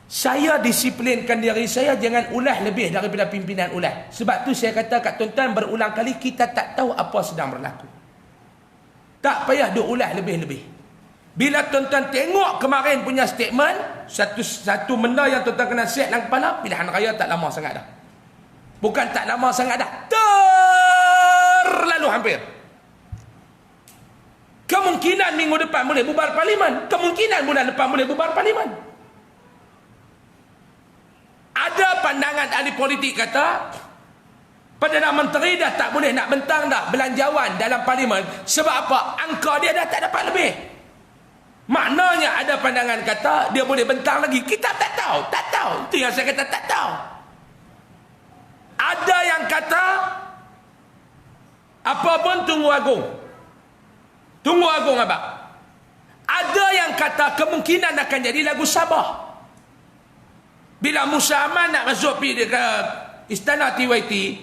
Saya disiplinkan diri saya, jangan ulah lebih daripada pimpinan ulah. Sebab tu saya kata kat tuan-tuan berulang kali, kita tak tahu apa sedang berlaku. Tak payah duk ulah lebih-lebih. Bila tuan-tuan tengok kemarin punya statement, satu benda yang tuan-tuan kena set dalam kepala, pilihan raya tak lama sangat dah. Bukan tak lama sangat dah, terlalu hampir. Kemungkinan minggu depan boleh bubar parlimen. Kemungkinan bulan depan boleh bubar parlimen. Ada pandangan ahli politik kata, Perdana Menteri dah tak boleh nak bentang dah belanjawan dalam parlimen. Sebab apa? Angka dia dah tak dapat lebih. Maknanya ada pandangan kata dia boleh bentang lagi. Kita tak tahu. Tak tahu. Itu yang saya kata tak tahu. Ada yang kata apa pun tunggu agung. Tunggu agung abang. Ada yang kata kemungkinan akan jadi lagu Sabah. Bila Musa Aman nak masuk pergi ke istana TYT,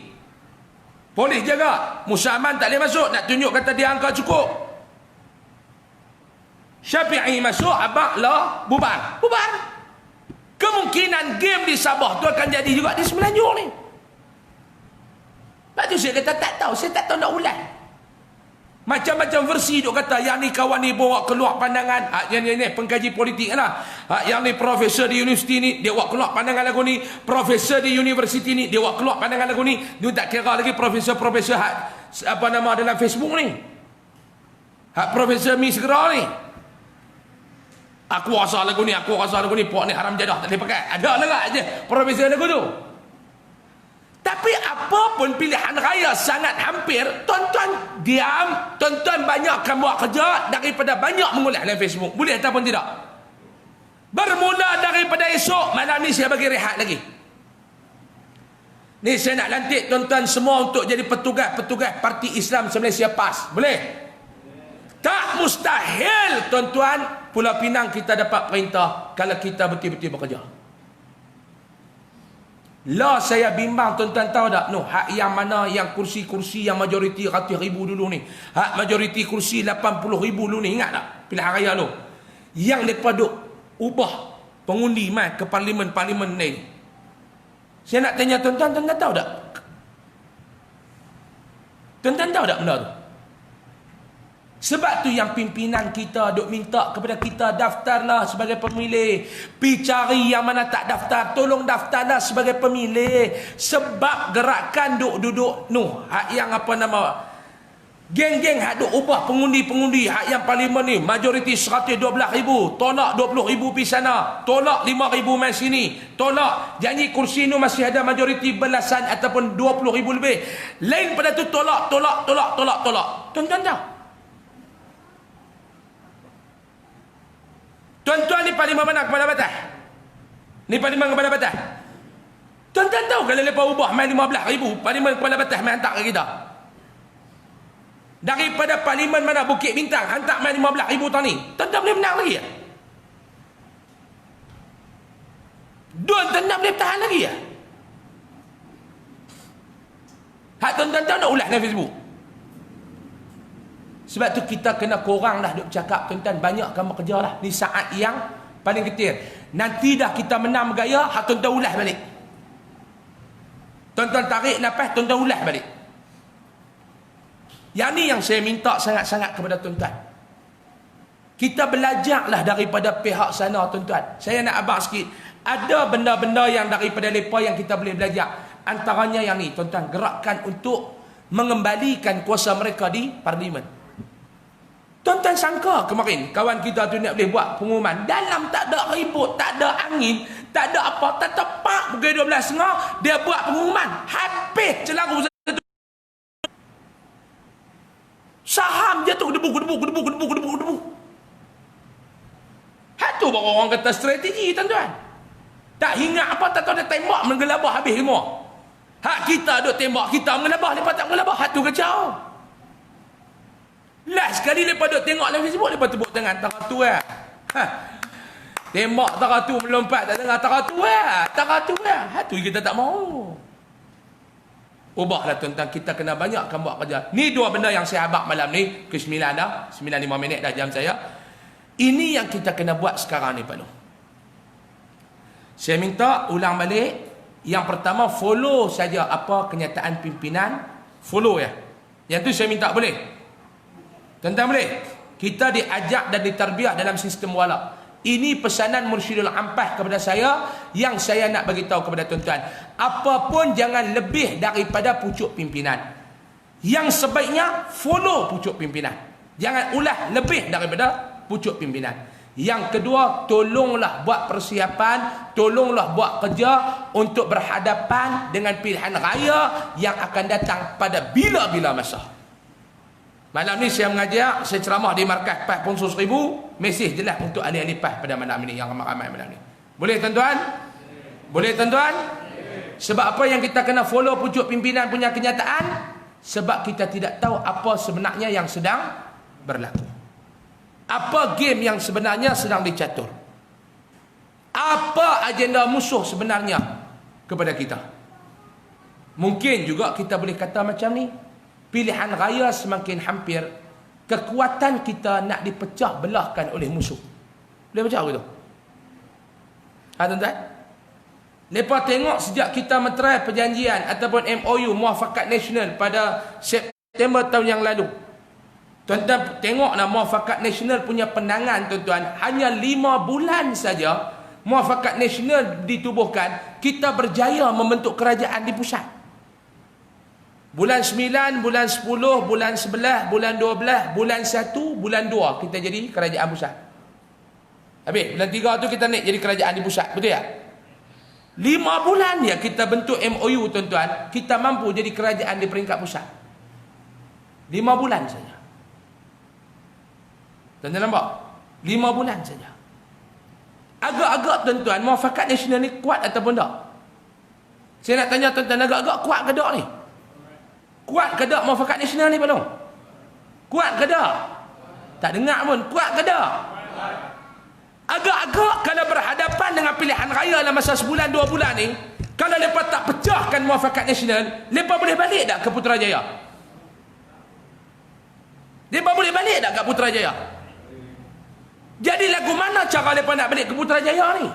polis jaga. Musa Aman tak boleh masuk, nak tunjuk kata dia angka cukup. Syafi'i masuk, abang lah bubar. Bubar. Kemungkinan game di Sabah tu akan jadi juga di Semenanjung ni. Lepas tu saya kata tak tahu, saya tak tahu nak ulang. Macam-macam versi duk kata yang ni kawan ni bawa keluar pandangan, yang ni pengkaji politik lah. Yang ni profesor di universiti ni dia bawa keluar pandangan lagu ni, profesor di universiti ni dia bawa keluar pandangan lagu ni. Dia tak kira lagi profesor-profesor apa nama dalam Facebook ni. Profesor Mi Segera ni. Aku rasa lagu ni, aku rasa lagu ni, puak ni haram jadah tak boleh pakai. Ada lah je profesor lagu tu. Tapi apapun pilihan raya sangat hampir, tuan-tuan diam, tuan-tuan banyakkan buat kerja daripada banyak mengulas dalam Facebook. Boleh ataupun tidak? Bermula daripada esok, malam ni saya bagi rehat lagi. Ni saya nak lantik tuan-tuan semua untuk jadi petugas-petugas Parti Islam Malaysia PAS. Boleh? Tak mustahil tuan-tuan, Pulau Pinang kita dapat perintah kalau kita betul-betul bekerja. Lah saya bimbang tuan-tuan tahu tak? No, hak yang mana yang kursi-kursi yang majoriti ratus ribu dulu ni. Hak majoriti kursi 80 ribu dulu ni. Ingat tak? Pilihan raya tu. Yang mereka duk ubah pengundi mai ke parlimen-parlimen ni. Saya nak tanya tuan-tuan, tuan-tuan tahu tak? Tuan-tuan tahu tak benda tu? Sebab tu yang pimpinan kita duk minta kepada kita, daftarlah sebagai pemilih. Pi cari yang mana tak daftar, tolong daftarlah sebagai pemilih. Sebab gerakan duk-duduk hak yang apa nama, geng-geng hak duk ubah pengundi-pengundi hak yang parlimen ni, majoriti 112,000, tolak 20,000 pi sana, tolak 5,000 mai sini, tolak janji kursi ni masih ada majoriti belasan ataupun 20,000 lebih. Lain pada tu tolak. Tuan-tuan tahu? Tuan-tuan di parlimen mana kepala batas? Ni Parlimen Kepala Batas. Tuan-tuan tahu kalau mereka ubah main 15,000, Parlimen Kepala Batas main hantar ke kita. Daripada Parlimen mana Bukit Bintang hantar main 15,000 tahun ni. Tuan-tuan boleh menang lagi ya? Tuan-tuan boleh tahan lagi ya? Hak tuan-tuan tahu nak ulas dalam Facebook. Sebab tu kita kena korang dah duk cakap tuan-tuan, banyak kamu kerja lah. Ni saat yang paling ketir. Nanti dah kita menang bergaya, hak tuan-tuan ulas balik. Tuan-tuan tarik nafas, tuan-tuan ulas balik. Yang ni yang saya minta sangat-sangat kepada tuan-tuan. Kita belajarlah daripada pihak sana tuan-tuan. Saya nak abang sikit. Ada benda-benda yang daripada mereka yang kita boleh belajar. Antaranya yang ni tuan-tuan, gerakkan untuk mengembalikan kuasa mereka di Parlimen. Tuan-tuan sangka kemarin kawan kita tu nak boleh buat pengumuman. Dalam tak ada ribut, tak ada angin, tak ada apa. Tak tepat pukul 12.30 dia buat pengumuman. Habis celaru satu. Saham jatuh debu. Hatu baru orang kata strategi tuan-tuan. Tak ingat apa, tak tahu dia tembak menggelabah habis semua. Hak kita duk tembak kita mengelabah, lepas tak mengelabah, hatu kacau. Last sekali lepas duk tengok dalam Facebook, lepas tepuk tangan taratu lah. Tembak taratu melompat, tak dengar taratu lah. Taratu lah. Hatu kita tak mau. Ubahlah tuan-tuan, kita kena banyakkan buat kerja. Ni dua benda yang saya habaq malam ni. Ke 9 dah, 9:05 minit dah jam saya. Ini yang kita kena buat sekarang ni Pak Long. Saya minta ulang balik. Yang pertama, follow saja apa kenyataan pimpinan. Follow ya. Yang tu saya minta boleh? Tuan-tuan boleh? Kita diajak dan ditarbiah dalam sistem wala. Ini pesanan Mursyidul Ampah kepada saya yang saya nak bagi tahu kepada tuan-tuan. Apapun jangan lebih daripada pucuk pimpinan. Yang sebaiknya follow pucuk pimpinan. Jangan ulah lebih daripada pucuk pimpinan. Yang kedua, tolonglah buat persiapan, tolonglah buat kerja untuk berhadapan dengan pilihan raya yang akan datang pada bila-bila masa. Malam ni saya mengajar, saya ceramah di markas PAS Ponsel 1000, mesej jelas untuk ahli-ahli PAS pada malam ini, yang ramai-ramai malam ni. Boleh tuan-tuan? Boleh tuan-tuan? Sebab apa yang kita kena follow pucuk pimpinan punya kenyataan? Sebab kita tidak tahu apa sebenarnya yang sedang berlaku. Apa game yang sebenarnya sedang dicatur? Apa agenda musuh sebenarnya kepada kita? Mungkin juga kita boleh kata macam ni. Pilihan raya semakin hampir, kekuatan kita nak dipecah belahkan oleh musuh. Boleh baca begitu? Tuan-tuan? Lepas tengok sejak kita meterai perjanjian ataupun MOU Muafakat Nasional pada September tahun yang lalu. Tuan-tuan tengoklah Muafakat Nasional punya penangan tuan-tuan. Hanya 5 bulan saja Muafakat Nasional ditubuhkan, kita berjaya membentuk kerajaan di pusat. Bulan 9, bulan 10, bulan 11, bulan 12, bulan 1, bulan 2 kita jadi kerajaan pusat. Habis, bulan 3 tu kita naik jadi kerajaan di pusat. Betul tak? 5 bulan ya kita bentuk MOU tuan-tuan, kita mampu jadi kerajaan di peringkat pusat. 5 bulan saja. Tuan-tuan nampak? 5 bulan saja. Agak-agak tuan-tuan, Muafakat Nasional ni kuat ataupun tak? Saya nak tanya tuan-tuan, agak-agak kuat ke tak ni? Kuat ke tak Muafakat Nasional ni Palung? Kuat ke tak? Tak dengar pun. Kuat ke tak? Agak-agak kalau berhadapan dengan pilihan raya dalam masa sebulan 2 bulan ni, kalau mereka tak pecahkan Muafakat Nasional, mereka boleh balik tak ke Putrajaya? Mereka boleh balik tak ke Putrajaya? Jadi lagu mana cara mereka nak balik ke Putrajaya ni?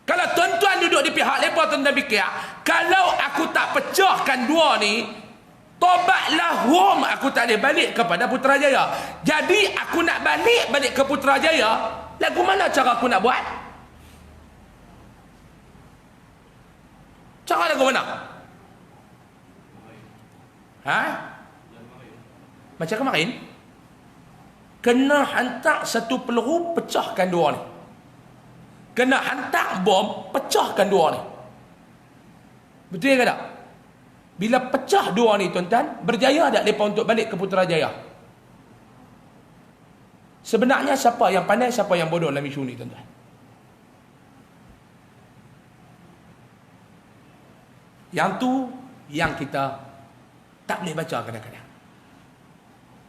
Kalau tuan-tuan duduk di pihak mereka, tuan-tuan fikir, kalau aku tak pecahkan dua ni, tobatlah home, aku tak boleh balik kepada Putrajaya. Jadi aku nak balik ke Putrajaya, lagu mana cara aku nak buat? Cara lagu mana? Macam kemarin, kena hantar satu peluru, pecahkan dua ni. Kena hantar bom, pecahkan dua ni. Betul ke tak? Bila pecah dua ni tuan-tuan, berjaya tak mereka untuk balik ke Putrajaya? Sebenarnya siapa yang pandai, siapa yang bodoh dalam isu ni tuan-tuan? Yang tu yang kita tak boleh baca kadang-kadang.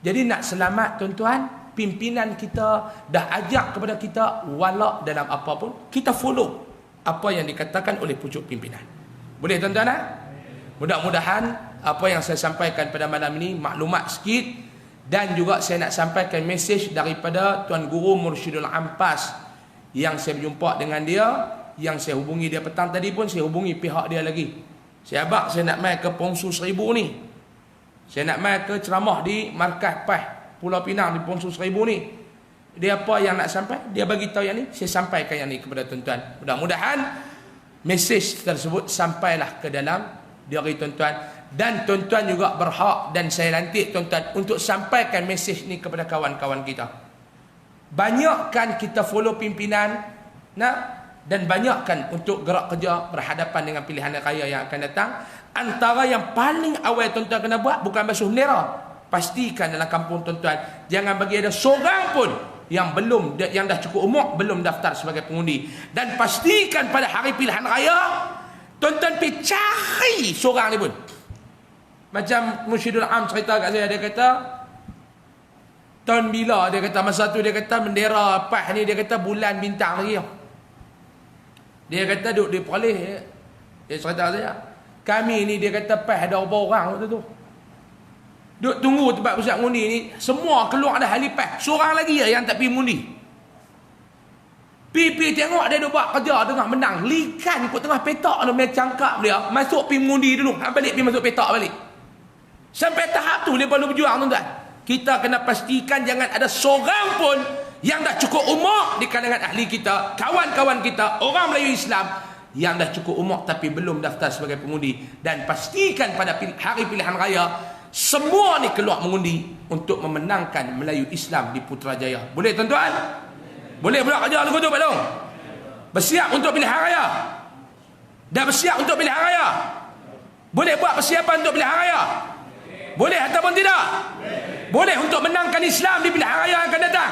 Jadi nak selamat tuan-tuan, pimpinan kita dah ajak kepada kita walak dalam apa pun, kita follow apa yang dikatakan oleh pucuk pimpinan. Boleh tuan-tuan? Mudah-mudahan apa yang saya sampaikan pada malam ini maklumat sikit, dan juga saya nak sampaikan mesej daripada Tuan Guru Mursyidul Ampas yang saya berjumpa dengan dia, yang saya hubungi dia petang tadi pun, saya hubungi pihak dia lagi. Saya abang, saya nak mai ke Pongsu 1000 ni. Saya nak mai ke ceramah di Markas PAS Pulau Pinang di Pongsu 1000 ni. Dia apa yang nak sampai, dia bagi tahu yang ni, saya sampaikan yang ni kepada tuan-tuan. Mudah-mudahan mesej tersebut sampailah ke dalam diri tuan-tuan, dan tuan-tuan juga berhak, dan saya lantik tuan-tuan untuk sampaikan mesej ni kepada kawan-kawan kita. Banyakkan kita follow pimpinan, dan banyakkan untuk gerak kerja berhadapan dengan pilihan raya yang akan datang. Antara yang paling awal tuan-tuan kena buat bukan basuh bendera. Pastikan dalam kampung tuan-tuan jangan bagi ada seorang pun yang dah cukup umur belum daftar sebagai pengundi. Dan pastikan pada hari pilihan raya tuan-tuan pergi cari seorang ni pun. Macam Mursyidul Am cerita kat saya, dia kata tahun bila, dia kata masa tu dia kata bendera PAS ni, dia kata bulan bintang lagi. Dia kata duduk di Perlis, dia cerita saya, kami ni dia kata PAS ada berapa orang waktu tu. Duduk tunggu tempat pusat mengundi ni, semua keluar dah ahli PAS, seorang lagi yang tak pergi mengundi. Pergi tengok dia duduk buat kerja tengah menang, likan ikut tengah petak tu, main cangkap dia, masuk pergi mengundi dulu, balik pergi masuk petak balik. Sampai tahap tu dia perlu berjuang tuan-tuan. Kita kena pastikan jangan ada seorang pun yang dah cukup umur di kalangan ahli kita, kawan-kawan kita, orang Melayu Islam yang dah cukup umur tapi belum daftar sebagai pengundi. Dan pastikan pada hari pilihan raya semua ni keluar mengundi untuk memenangkan Melayu Islam di Putrajaya. Boleh tuan-tuan? Boleh pula kerja lagu tu Pak Long? Bersiap untuk pilihan raya? Dah bersiap untuk pilihan raya? Boleh buat persiapan untuk pilihan raya? Boleh ataupun tidak? Boleh untuk menangkan Islam di pilihan raya yang akan datang?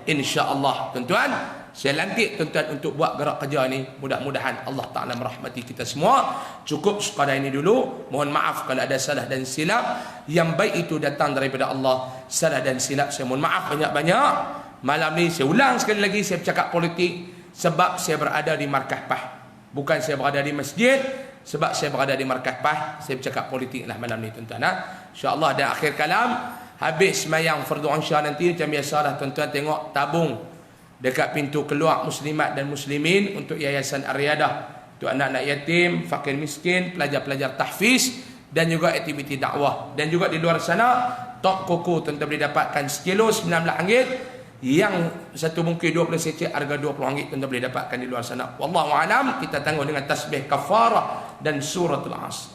InsyaAllah tuan-tuan, saya lantik tuan-tuan untuk buat gerak kerja ni. Mudah-mudahan Allah Ta'ala merahmati kita semua. Cukup sekadar ini dulu. Mohon maaf kalau ada salah dan silap. Yang baik itu datang daripada Allah. Salah dan silap saya mohon maaf banyak-banyak. Malam ni saya ulang sekali lagi, saya bercakap politik sebab saya berada di Markas PAS. Bukan saya berada di masjid. Sebab saya berada di Markas PAS, saya bercakap politik lah malam ni tuan-tuan. InsyaAllah dan akhir kalam, habis semayang fardu ansya nanti macam biasalah tuan-tuan tengok tabung dekat pintu keluar muslimat dan muslimin untuk Yayasan Ar-Riyadah, untuk anak-anak yatim, fakir miskin, pelajar-pelajar tahfiz, dan juga aktiviti dakwah. Dan juga di luar sana top koko tuan-tuan boleh dapatkan sekilo RM19, yang satu bungkus 20 secik harga RM20 tuan-tuan boleh dapatkan di luar sana. Wallahu alam. Kita tangguh dengan tasbih kafarah dan suratul Asr.